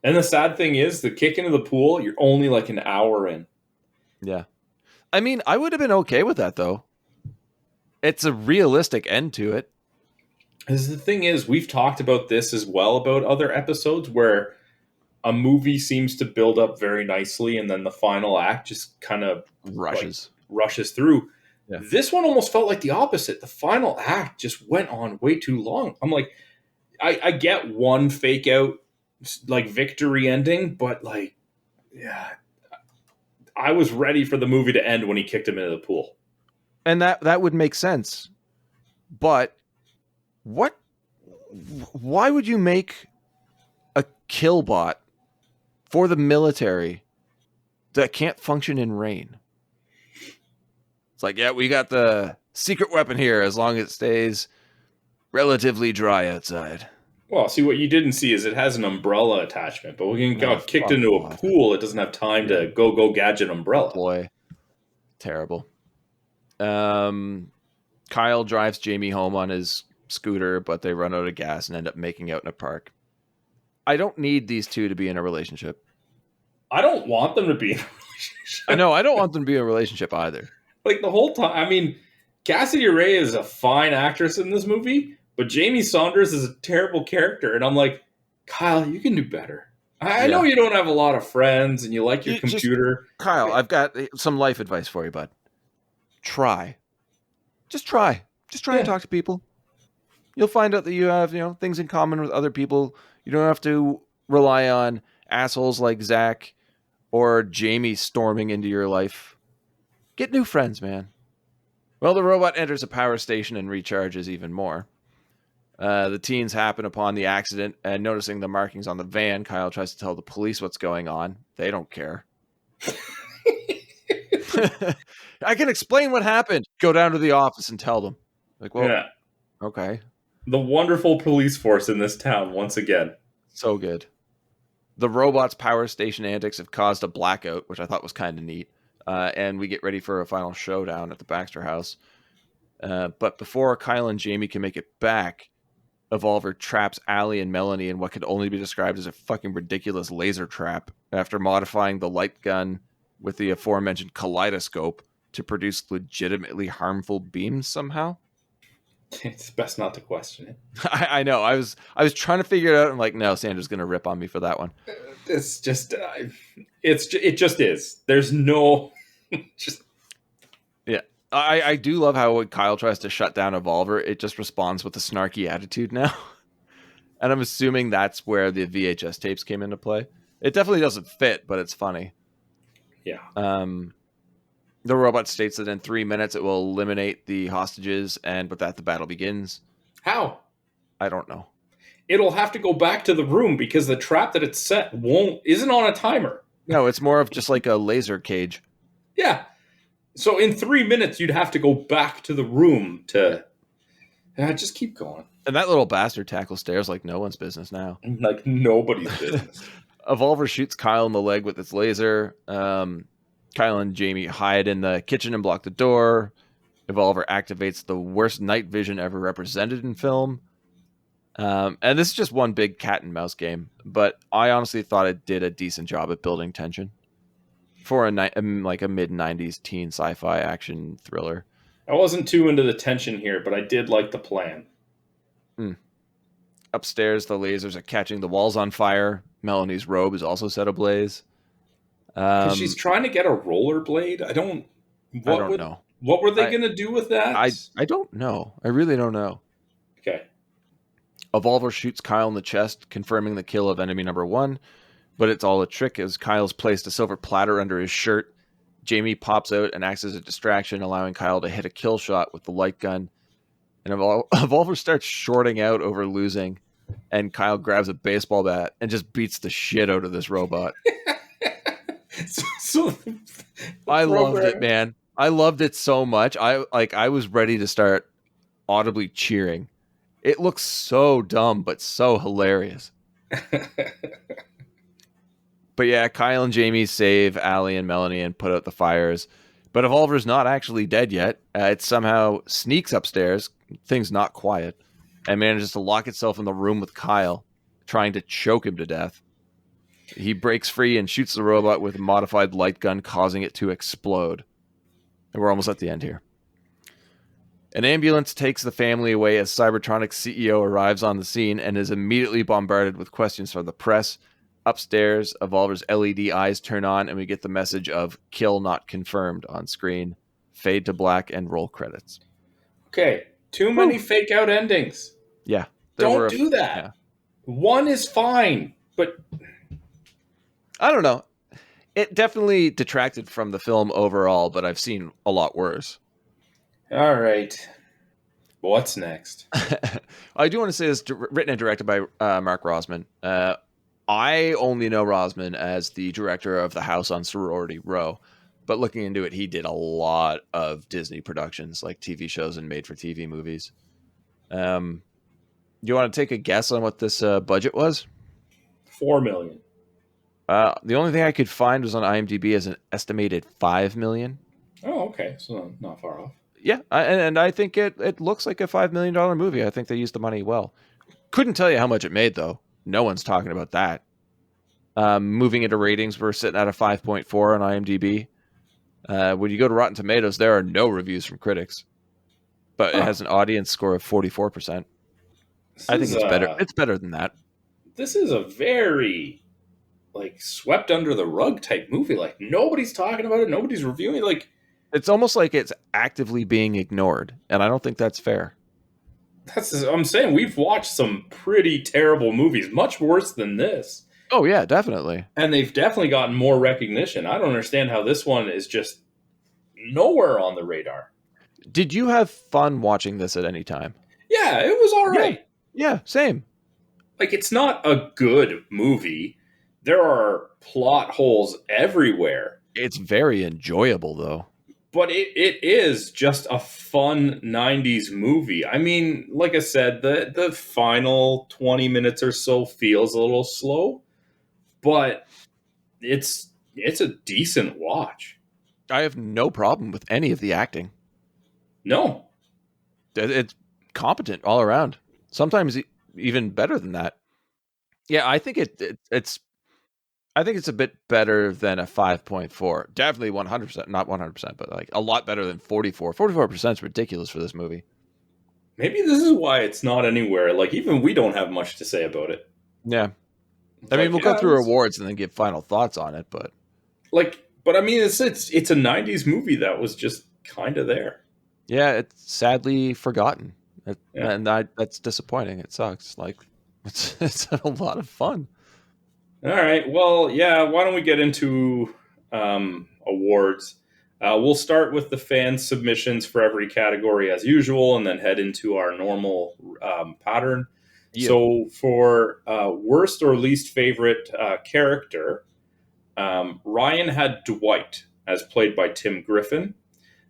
And the sad thing is, the kick into the pool, you're only like an hour in. Yeah. I mean, I would have been okay with that, though. It's a realistic end to it. Because the thing is, we've talked about this as well about other episodes where a movie seems to build up very nicely and then the final act just kind of rushes through. Yeah. This one almost felt like the opposite. The final act just went on way too long. I'm like, I get one fake out like victory ending, but like, yeah, I was ready for the movie to end when he kicked him into the pool. And that would make sense. But why would you make a kill bot for the military that can't function in rain? It's like, yeah, we got the secret weapon here as long as it stays relatively dry outside. Well, see, what you didn't see is it has an umbrella attachment, but when you got kicked into a pool, it doesn't have time to go gadget umbrella. Boy, terrible. Kyle drives Jamie home on his scooter, but they run out of gas and end up making out in a park. I don't need these two to be in a relationship. I don't want them to be in a relationship. I know, I don't want them to be in a relationship either. Like the whole time, I mean, Cassidy Ray is a fine actress in this movie, but Jamie Saunders is a terrible character. And I'm like, Kyle, you can do better. I know you don't have a lot of friends and you like your computer. Kyle, I've got some life advice for you, bud. Try. Just try. Just try and talk to people. You'll find out that you have, things in common with other people. You don't have to rely on assholes like Zach or Jamie storming into your life. Get new friends, man. Well, the robot enters a power station and recharges even more. The teens happen upon the accident, and noticing the markings on the van, Kyle tries to tell the police what's going on. They don't care. I can explain what happened. Go down to the office and tell them. Like, well, okay. The wonderful police force in this town, once again. So good. The robot's power station antics have caused a blackout, which I thought was kind of neat. And we get ready for a final showdown at the Baxter house. But before Kyle and Jamie can make it back, Evolver traps Allie and Melanie in what could only be described as a fucking ridiculous laser trap after modifying the light gun with the aforementioned kaleidoscope to produce legitimately harmful beams somehow. It's best not to question it. I know. I was trying to figure it out. I'm like, no, Sandra's going to rip on me for that one. It's just, it just is. There's no, just. Yeah. I do love how when Kyle tries to shut down Evolver, it just responds with a snarky attitude now. And I'm assuming that's where the VHS tapes came into play. It definitely doesn't fit, but it's funny. Yeah. The robot states that in 3 minutes it will eliminate the hostages, and with that, the battle begins. How? I don't know. it'll have to go back to the room because the trap that it's set isn't on a timer. No, it's more of just like a laser cage. Yeah. So in 3 minutes, you'd have to go back to the room to just keep going. And that little bastard tackles stairs like no one's business now. Like nobody's business. Evolver shoots Kyle in the leg with its laser. Kyle and Jamie hide in the kitchen and block the door. Evolver activates the worst night vision ever represented in film. And this is just one big cat and mouse game, but I honestly thought it did a decent job at building tension for a mid-90s teen sci-fi action thriller. I wasn't too into the tension here, but I did like the plan. Upstairs, the lasers are catching the walls on fire. Melanie's robe is also set ablaze. She's trying to get a rollerblade. I don't know. What were they going to do with that? I don't know. I really don't know. Okay. Evolver shoots Kyle in the chest, confirming the kill of enemy number 1, but it's all a trick as Kyle's placed a silver platter under his shirt. Jamie pops out and acts as a distraction, allowing Kyle to hit a kill shot with the light gun. And Evolver starts shorting out over losing, and Kyle grabs a baseball bat and just beats the shit out of this robot. I loved it, man. I loved it so much. I was ready to start audibly cheering. It looks so dumb, but so hilarious. But yeah, Kyle and Jamie save Allie and Melanie and put out the fires. But Evolver's not actually dead yet. It somehow sneaks upstairs, things not quiet, and manages to lock itself in the room with Kyle, trying to choke him to death. He breaks free and shoots the robot with a modified light gun, causing it to explode. And we're almost at the end here. An ambulance takes the family away as Cybertronics CEO arrives on the scene and is immediately bombarded with questions from the press. Upstairs, Evolver's LED eyes turn on and we get the message of "kill not confirmed" on screen. Fade to black and roll credits. Okay, too many fake out endings. Yeah. Don't do that. Yeah. One is fine, but I don't know. It definitely detracted from the film overall, but I've seen a lot worse. All right. What's next? I do want to say it's written and directed by Mark Rosman. I only know Rosman as the director of The House on Sorority Row, but looking into it, he did a lot of Disney productions, like TV shows and made-for-TV movies. You want to take a guess on what this budget was? $4 million. The only thing I could find was on IMDb as an estimated $5 million. Oh, okay. So not far off. Yeah, and I think it looks like a $5 million movie. I think they used the money well. Couldn't tell you how much it made, though. No one's talking about that. Moving into ratings, we're sitting at a 5.4 on IMDb. When you go to Rotten Tomatoes, there are no reviews from critics. But it has an audience score of 44%. I think it's better. It's better than that. This is a very swept under the rug type movie. Like nobody's talking about it. Nobody's reviewing it. It's almost like it's actively being ignored. And I don't think that's fair. I'm saying we've watched some pretty terrible movies, much worse than this. Oh, yeah, definitely. And they've definitely gotten more recognition. I don't understand how this one is just nowhere on the radar. Did you have fun watching this at any time? Yeah, it was all right. Yeah, same. It's not a good movie. There are plot holes everywhere. It's very enjoyable, though. But it is just a fun 90s movie. I mean, like I said, the final 20 minutes or so feels a little slow, but it's a decent watch. I have no problem with any of the acting. No. It's competent all around. Sometimes even better than that. Yeah, I think it's a bit better than a 5.4. Definitely 100%, not 100%, but a lot better than 44. 44% is ridiculous for this movie. Maybe this is why it's not anywhere. Even we don't have much to say about it. Yeah. I mean, we'll go through awards and then give final thoughts on it, but I mean, it's a 90s movie that was just kind of there. Yeah, it's sadly forgotten. And that's disappointing. It sucks. It's a lot of fun. All right. Well, yeah. Why don't we get into awards? We'll start with the fan submissions for every category as usual, and then head into our normal pattern. Yeah. So for worst or least favorite character, Ryan had Dwight, as played by Tim Griffin,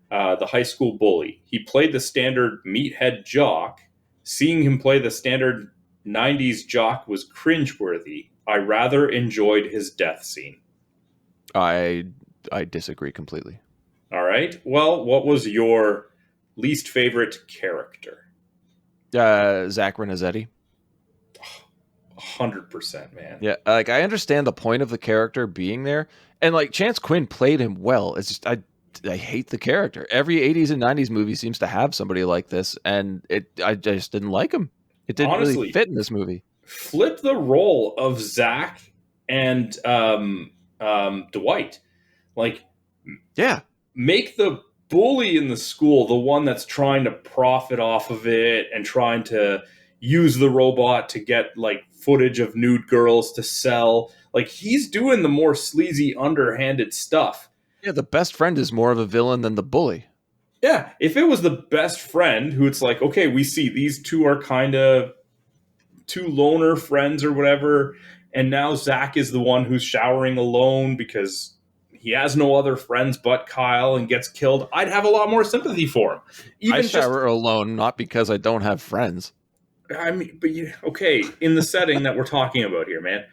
the high school bully. He played the standard meathead jock. Seeing him play the standard 90s jock was cringeworthy. I rather enjoyed his death scene. I disagree completely. All right. Well, what was your least favorite character? Zach Renazetti. 100%, man. Yeah, like I understand the point of the character being there, and like Chance Quinn played him well. It's just I hate the character. Every 80s and 90s movie seems to have somebody like this, and I just didn't like him. It didn't Honestly, really fit in this movie. Flip the role of Zach and Dwight. Like, Yeah, make the bully in the school the one that's trying to profit off of it and trying to use the robot to get like footage of nude girls to sell. Like, he's doing the more sleazy, underhanded stuff. yeah. The best friend is more of a villain than the bully. Yeah, if it was the best friend who it's like, okay, we see these two are kind of two loner friends or whatever, and now Zach is the one who's showering alone because he has no other friends but Kyle and gets killed, I'd have a lot more sympathy for him. I shower alone, not because I don't have friends. I mean, but okay, in the setting that we're talking about here, man,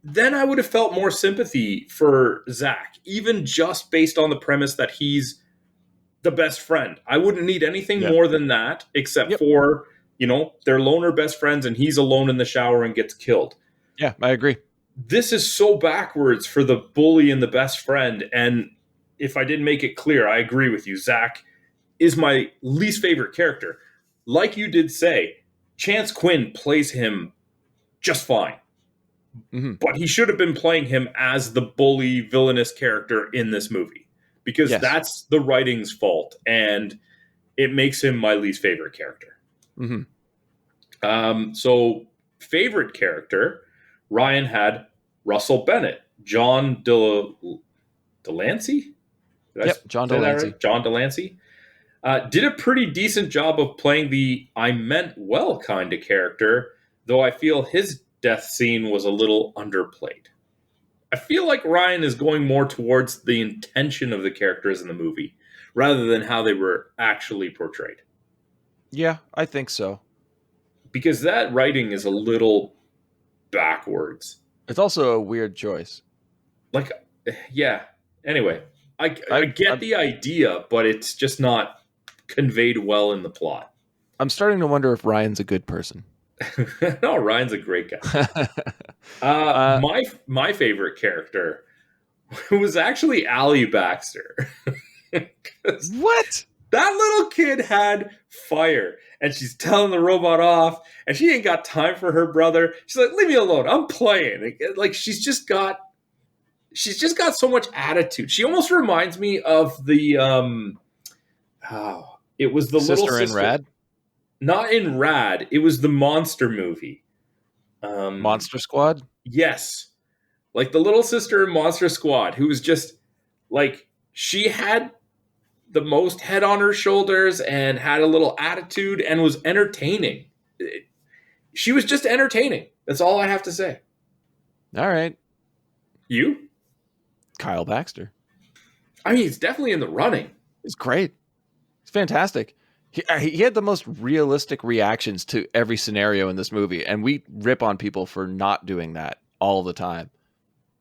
then I would have felt more sympathy for Zach, even just based on the premise that he's the best friend. I wouldn't need anything more than that, except for, they're loner best friends and he's alone in the shower and gets killed. Yeah, I agree. This is so backwards for the bully and the best friend. And if I didn't make it clear, I agree with you. Zach is my least favorite character. Like you did say, Chance Quinn plays him just fine. Mm-hmm. But he should have been playing him as the bully, villainous character in this movie. Because that's the writing's fault. And it makes him my least favorite character. Mm-hmm. So, favorite character, Ryan had Russell Bennett, John Delancey? John Delancey. Right? John Delancey. Did a pretty decent job of playing the I meant well kind of character, though I feel his death scene was a little underplayed. I feel like Ryan is going more towards the intention of the characters in the movie rather than how they were actually portrayed. Yeah, I think so. Because that writing is a little backwards. It's also a weird choice. Like, yeah. Anyway, I get the idea, but it's just not conveyed well in the plot. I'm starting to wonder if Ryan's a good person. No, Ryan's a great guy. My favorite character was actually Allie Baxter. What? That little kid had fire, and she's telling the robot off, and she ain't got time for her brother. She's like, "Leave me alone. I'm playing." Like she's just got so much attitude. She almost reminds me of the it was the sister little sister in Rad. Not in Rad. It was the monster movie. Monster Squad? Yes. Like the little sister in Monster Squad, who was just like, she had the most head on her shoulders and had a little attitude and was entertaining. She was just entertaining. That's all I have to say. All right. You? Kyle Baxter. I mean, he's definitely in the running. He's great. He's fantastic. He had the most realistic reactions to every scenario in this movie, and we rip on people for not doing that all the time.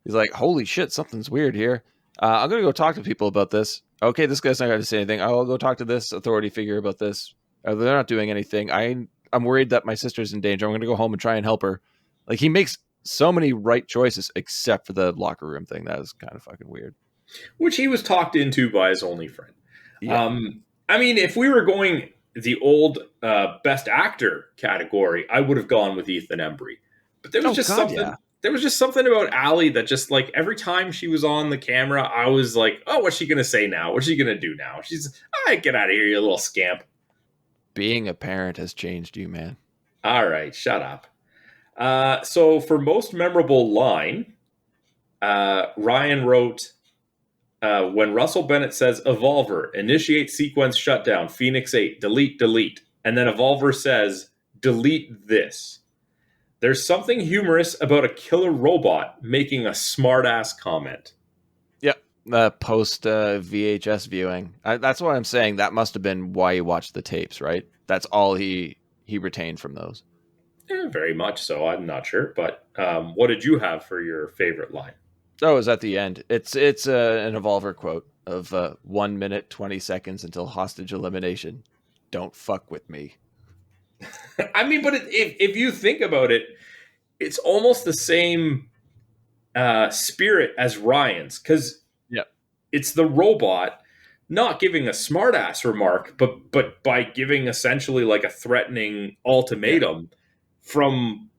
He's like, holy shit, something's weird here. I'm going to go talk to people about this. Okay, this guy's not going to say anything. I'll go talk to this authority figure about this. They're not doing anything. I'm worried that my sister's in danger. I'm going to go home and try and help her. Like, he makes so many right choices, except for the locker room thing. That is kind of fucking weird. Which he was talked into by his only friend. Yeah. I mean, if we were going the old best actor category, I would have gone with Ethan Embry. But there was something. Yeah. There was just something about Allie that just like every time she was on the camera, I was like, "Oh, what's she gonna say now? What's she gonna do now?" She's, "All right, get out of here, you little scamp." Being a parent has changed you, man. All right, shut up. So for most memorable line, Ryan wrote, when Russell Bennett says, "Evolver, initiate sequence shutdown, Phoenix 8, delete, delete." And then Evolver says, delete this. There's something humorous about a killer robot making a smart-ass comment. Yep. Post VHS viewing. That's what I'm saying. That must have been why he watched the tapes, right? That's all he retained from those. Yeah, very much so. I'm not sure. But what did you have for your favorite line? Oh, it was at the end. It's an Evolver quote of 1 minute, 20 seconds until hostage elimination. Don't fuck with me. I mean, but if you think about it, it's almost the same spirit as Ryan's, because it's the robot not giving a smartass remark, but by giving essentially like a threatening ultimatum from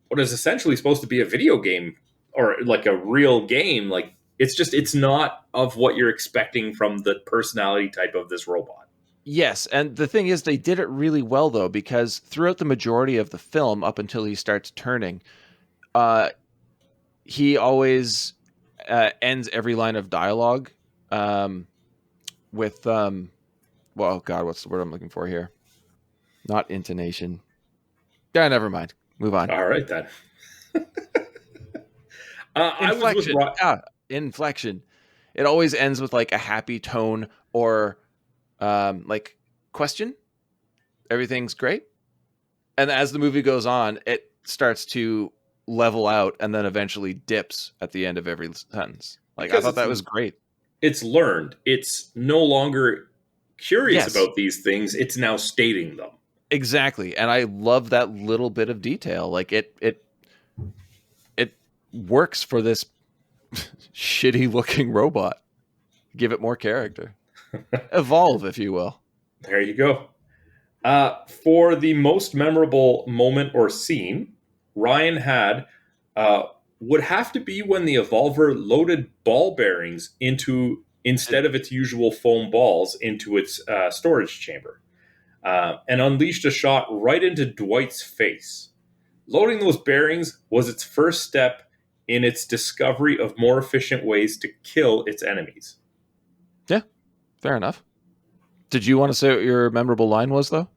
what is essentially supposed to be a video game or like a real game. Like it's not of what you're expecting from the personality type of this robot. Yes, and the thing is, they did it really well, though, because throughout the majority of the film, up until he starts turning, he always ends every line of dialogue with, well, God, what's the word I'm looking for here? Not intonation. Yeah, never mind. Move on. All right, then. Inflection. Inflection. It always ends with like a happy tone or like question. Everything's great. And as the movie goes on, it starts to level out and then eventually dips at the end of every sentence. Like, because I thought that was great. It's learned. It's no longer curious about these things. It's now stating them. Exactly. And I love that little bit of detail. Like it works for this shitty looking robot. Give it more character. Evolve, if you will. There you go. For the most memorable moment or scene, Ryan had would have to be when the Evolver loaded ball bearings into, instead of its usual foam balls, into its storage chamber, and unleashed a shot right into Dwight's face. Loading those bearings was its first step in its discovery of more efficient ways to kill its enemies. Yeah, fair enough. Did you want to say what your memorable line was, though?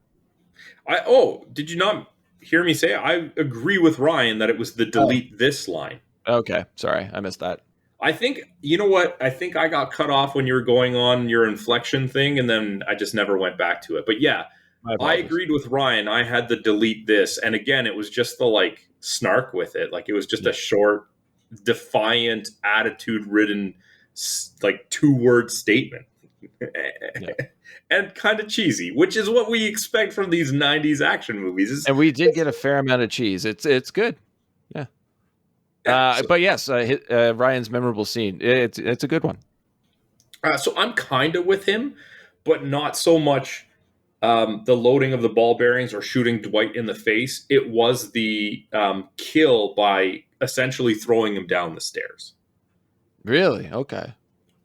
Did you not hear me say it? I agree with Ryan that it was the delete this line. Okay, sorry, I missed that. I think, you know what? I think I got cut off when you were going on your inflection thing, and then I just never went back to it. But yeah, I agreed with Ryan. I had the delete this. And again, it was just the like snark with it. Like it was just a short, defiant, attitude-ridden, like 2-word statement. And kind of cheesy, which is what we expect from these 90s action movies. And we did get a fair amount of cheese. It's good. Yeah. But yes, Ryan's memorable scene. It's a good one. So I'm kind of with him, but not so much the loading of the ball bearings or shooting Dwight in the face. It was the kill by essentially throwing him down the stairs. Really? Okay.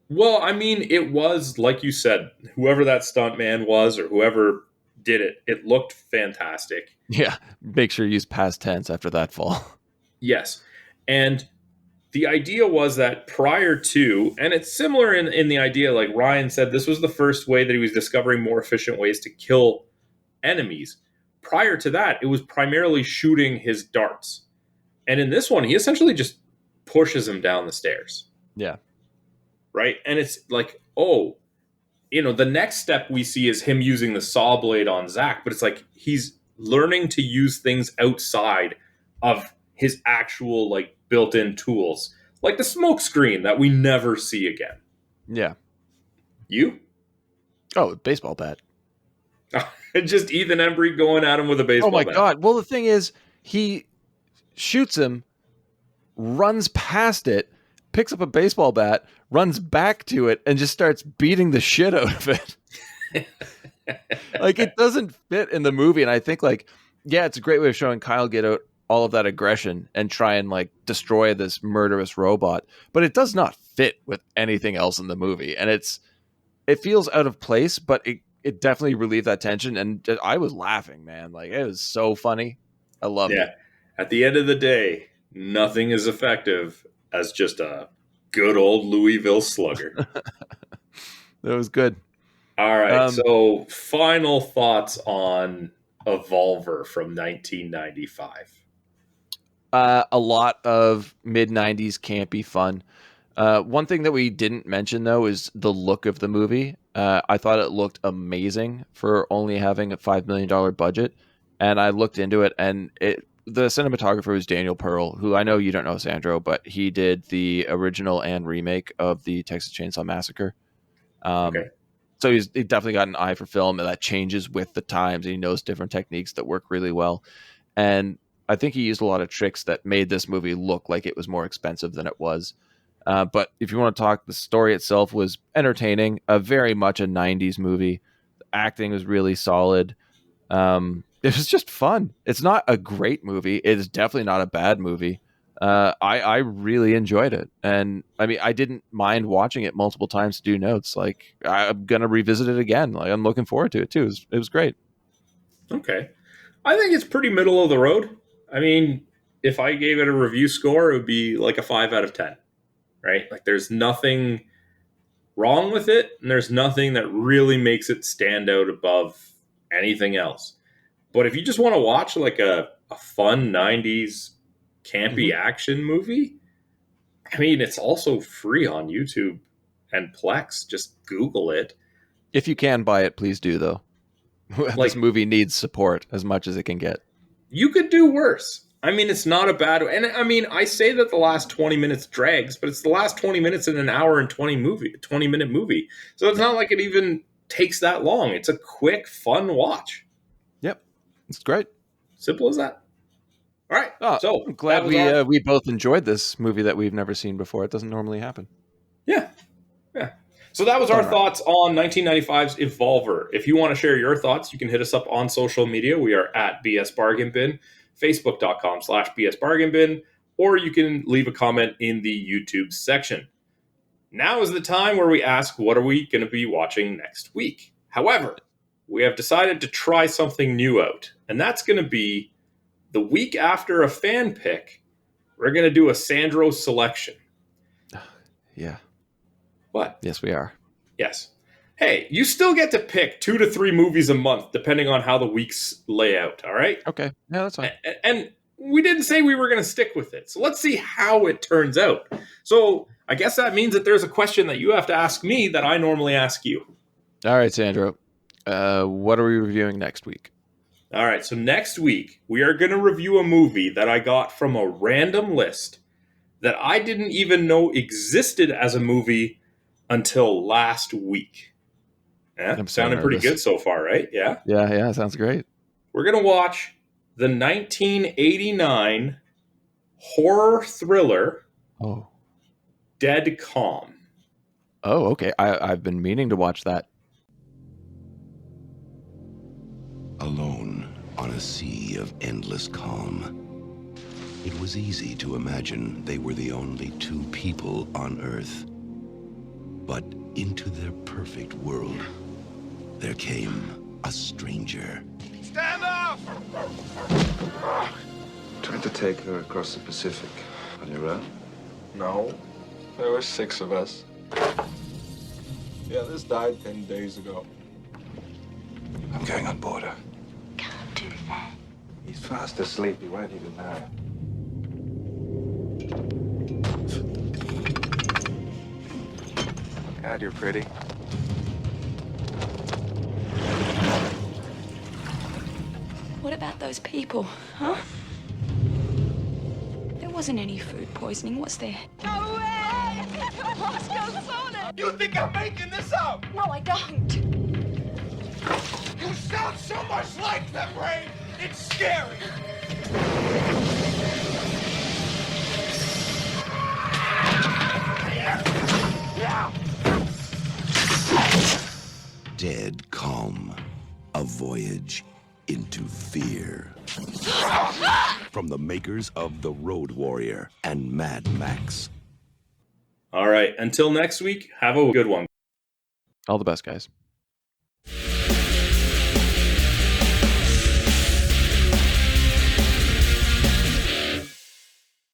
Well, I mean, it was, like you said, whoever that stuntman was or whoever did it, it looked fantastic. Yeah, make sure you use past tense after that fall. Yes. And the idea was that prior to, and it's similar in the idea, like Ryan said, this was the first way that he was discovering more efficient ways to kill enemies. Prior to that, it was primarily shooting his darts. And in this one, he essentially just pushes him down the stairs. Yeah. Right? And it's like, oh, the next step we see is him using the saw blade on Zach, but it's like he's learning to use things outside of his actual like built-in tools, like the smoke screen that we never see again. Yeah. You? Oh, baseball bat. Just Ethan Embry going at him with a baseball bat. Oh my God. Well, the thing is, he shoots him, runs past it, picks up a baseball bat, runs back to it, and just starts beating the shit out of it. Like, it doesn't fit in the movie. And I think, like, yeah, it's a great way of showing Kyle get out all of that aggression and try and, like, destroy this murderous robot. But it does not fit with anything else in the movie. And it feels out of place, but it definitely relieved that tension. And I was laughing, man. Like, it was so funny. I loved it. At the end of the day, nothing is effective as just a good old Louisville slugger. That was good. All right. So final thoughts on Evolver from 1995? A lot of mid-90s campy fun. One thing that we didn't mention, though, is the look of the movie. I thought it looked amazing for only having a $5 million budget. And I looked into it, and the cinematographer was Daniel Pearl, who I know you don't know, Sandro, but he did the original and remake of the Texas Chainsaw Massacre. Okay. So he definitely got an eye for film, and that changes with the times. And he knows different techniques that work really well. And I think he used a lot of tricks that made this movie look like it was more expensive than it was. But if you want to talk, the story itself was entertaining, very much a 90s movie. The acting was really solid. It was just fun. It's not a great movie. It is definitely not a bad movie. I really enjoyed it. And I mean, I didn't mind watching it multiple times to do notes. Like, I'm going to revisit it again. Like, I'm looking forward to it too. It was great. Okay. I think it's pretty middle of the road. I mean, if I gave it a review score, it would be like a 5 out of 10, right? Like, there's nothing wrong with it, and there's nothing that really makes it stand out above anything else. But if you just want to watch like a fun 90s campy action movie, I mean, it's also free on YouTube and Plex. Just Google it. If you can buy it, please do, though. Like, this movie needs support as much as it can get. You could do worse. I mean, it's not a bad... And I mean, I say that the last 20 minutes drags, but it's the last 20 minutes in an hour and 20-minute movie. So it's not like it even takes that long. It's a quick, fun watch. Yep. It's great. Simple as that. All right. So I'm glad we both enjoyed this movie that we've never seen before. It doesn't normally happen. Yeah. So that was our thoughts on 1995's Evolver. If you want to share your thoughts, you can hit us up on social media. We are at BS Bargain Bin, Facebook.com/BS Bargain Bin, or you can leave a comment in the YouTube section. Now is the time where we ask, what are we going to be watching next week? However, we have decided to try something new out, and that's going to be the week after a fan pick, we're going to do a Sandro selection. Yeah. What? Yes, we are. Yes. Hey, you still get to pick 2 to 3 movies a month, depending on how the weeks lay out, all right? Okay. Yeah, that's fine. And we didn't say we were going to stick with it. So let's see how it turns out. So I guess that means that there's a question that you have to ask me that I normally ask you. All right, Sandro. What are we reviewing next week? All right, so next week, we are going to review a movie that I got from a random list that I didn't even know existed as a movie until last week. Yeah, I'm so sounding pretty nervous. good so far, right? Yeah? Yeah, sounds great. We're going to watch the 1989 horror thriller Dead Calm. Oh, okay. I've been meaning to watch that. Alone on a sea of endless calm, it was easy to imagine they were the only 2 people on Earth. But into their perfect world, there came a stranger. Stand up! Tried to take her across the Pacific on your own? No, there were 6 of us. Yeah, this died 10 days ago. I'm going on board her. Can't do that. He's fast asleep. He won't even know. God, you're pretty. What about those people, huh? There wasn't any food poisoning, was there? No way! Moscow's on it! You think I'm making this up? No, I don't. You sound so much like them, Ray! It's scary! Dead Calm, a voyage into fear. From the makers of The Road Warrior and Mad Max. All right, until next week, have a good one. All the best, guys.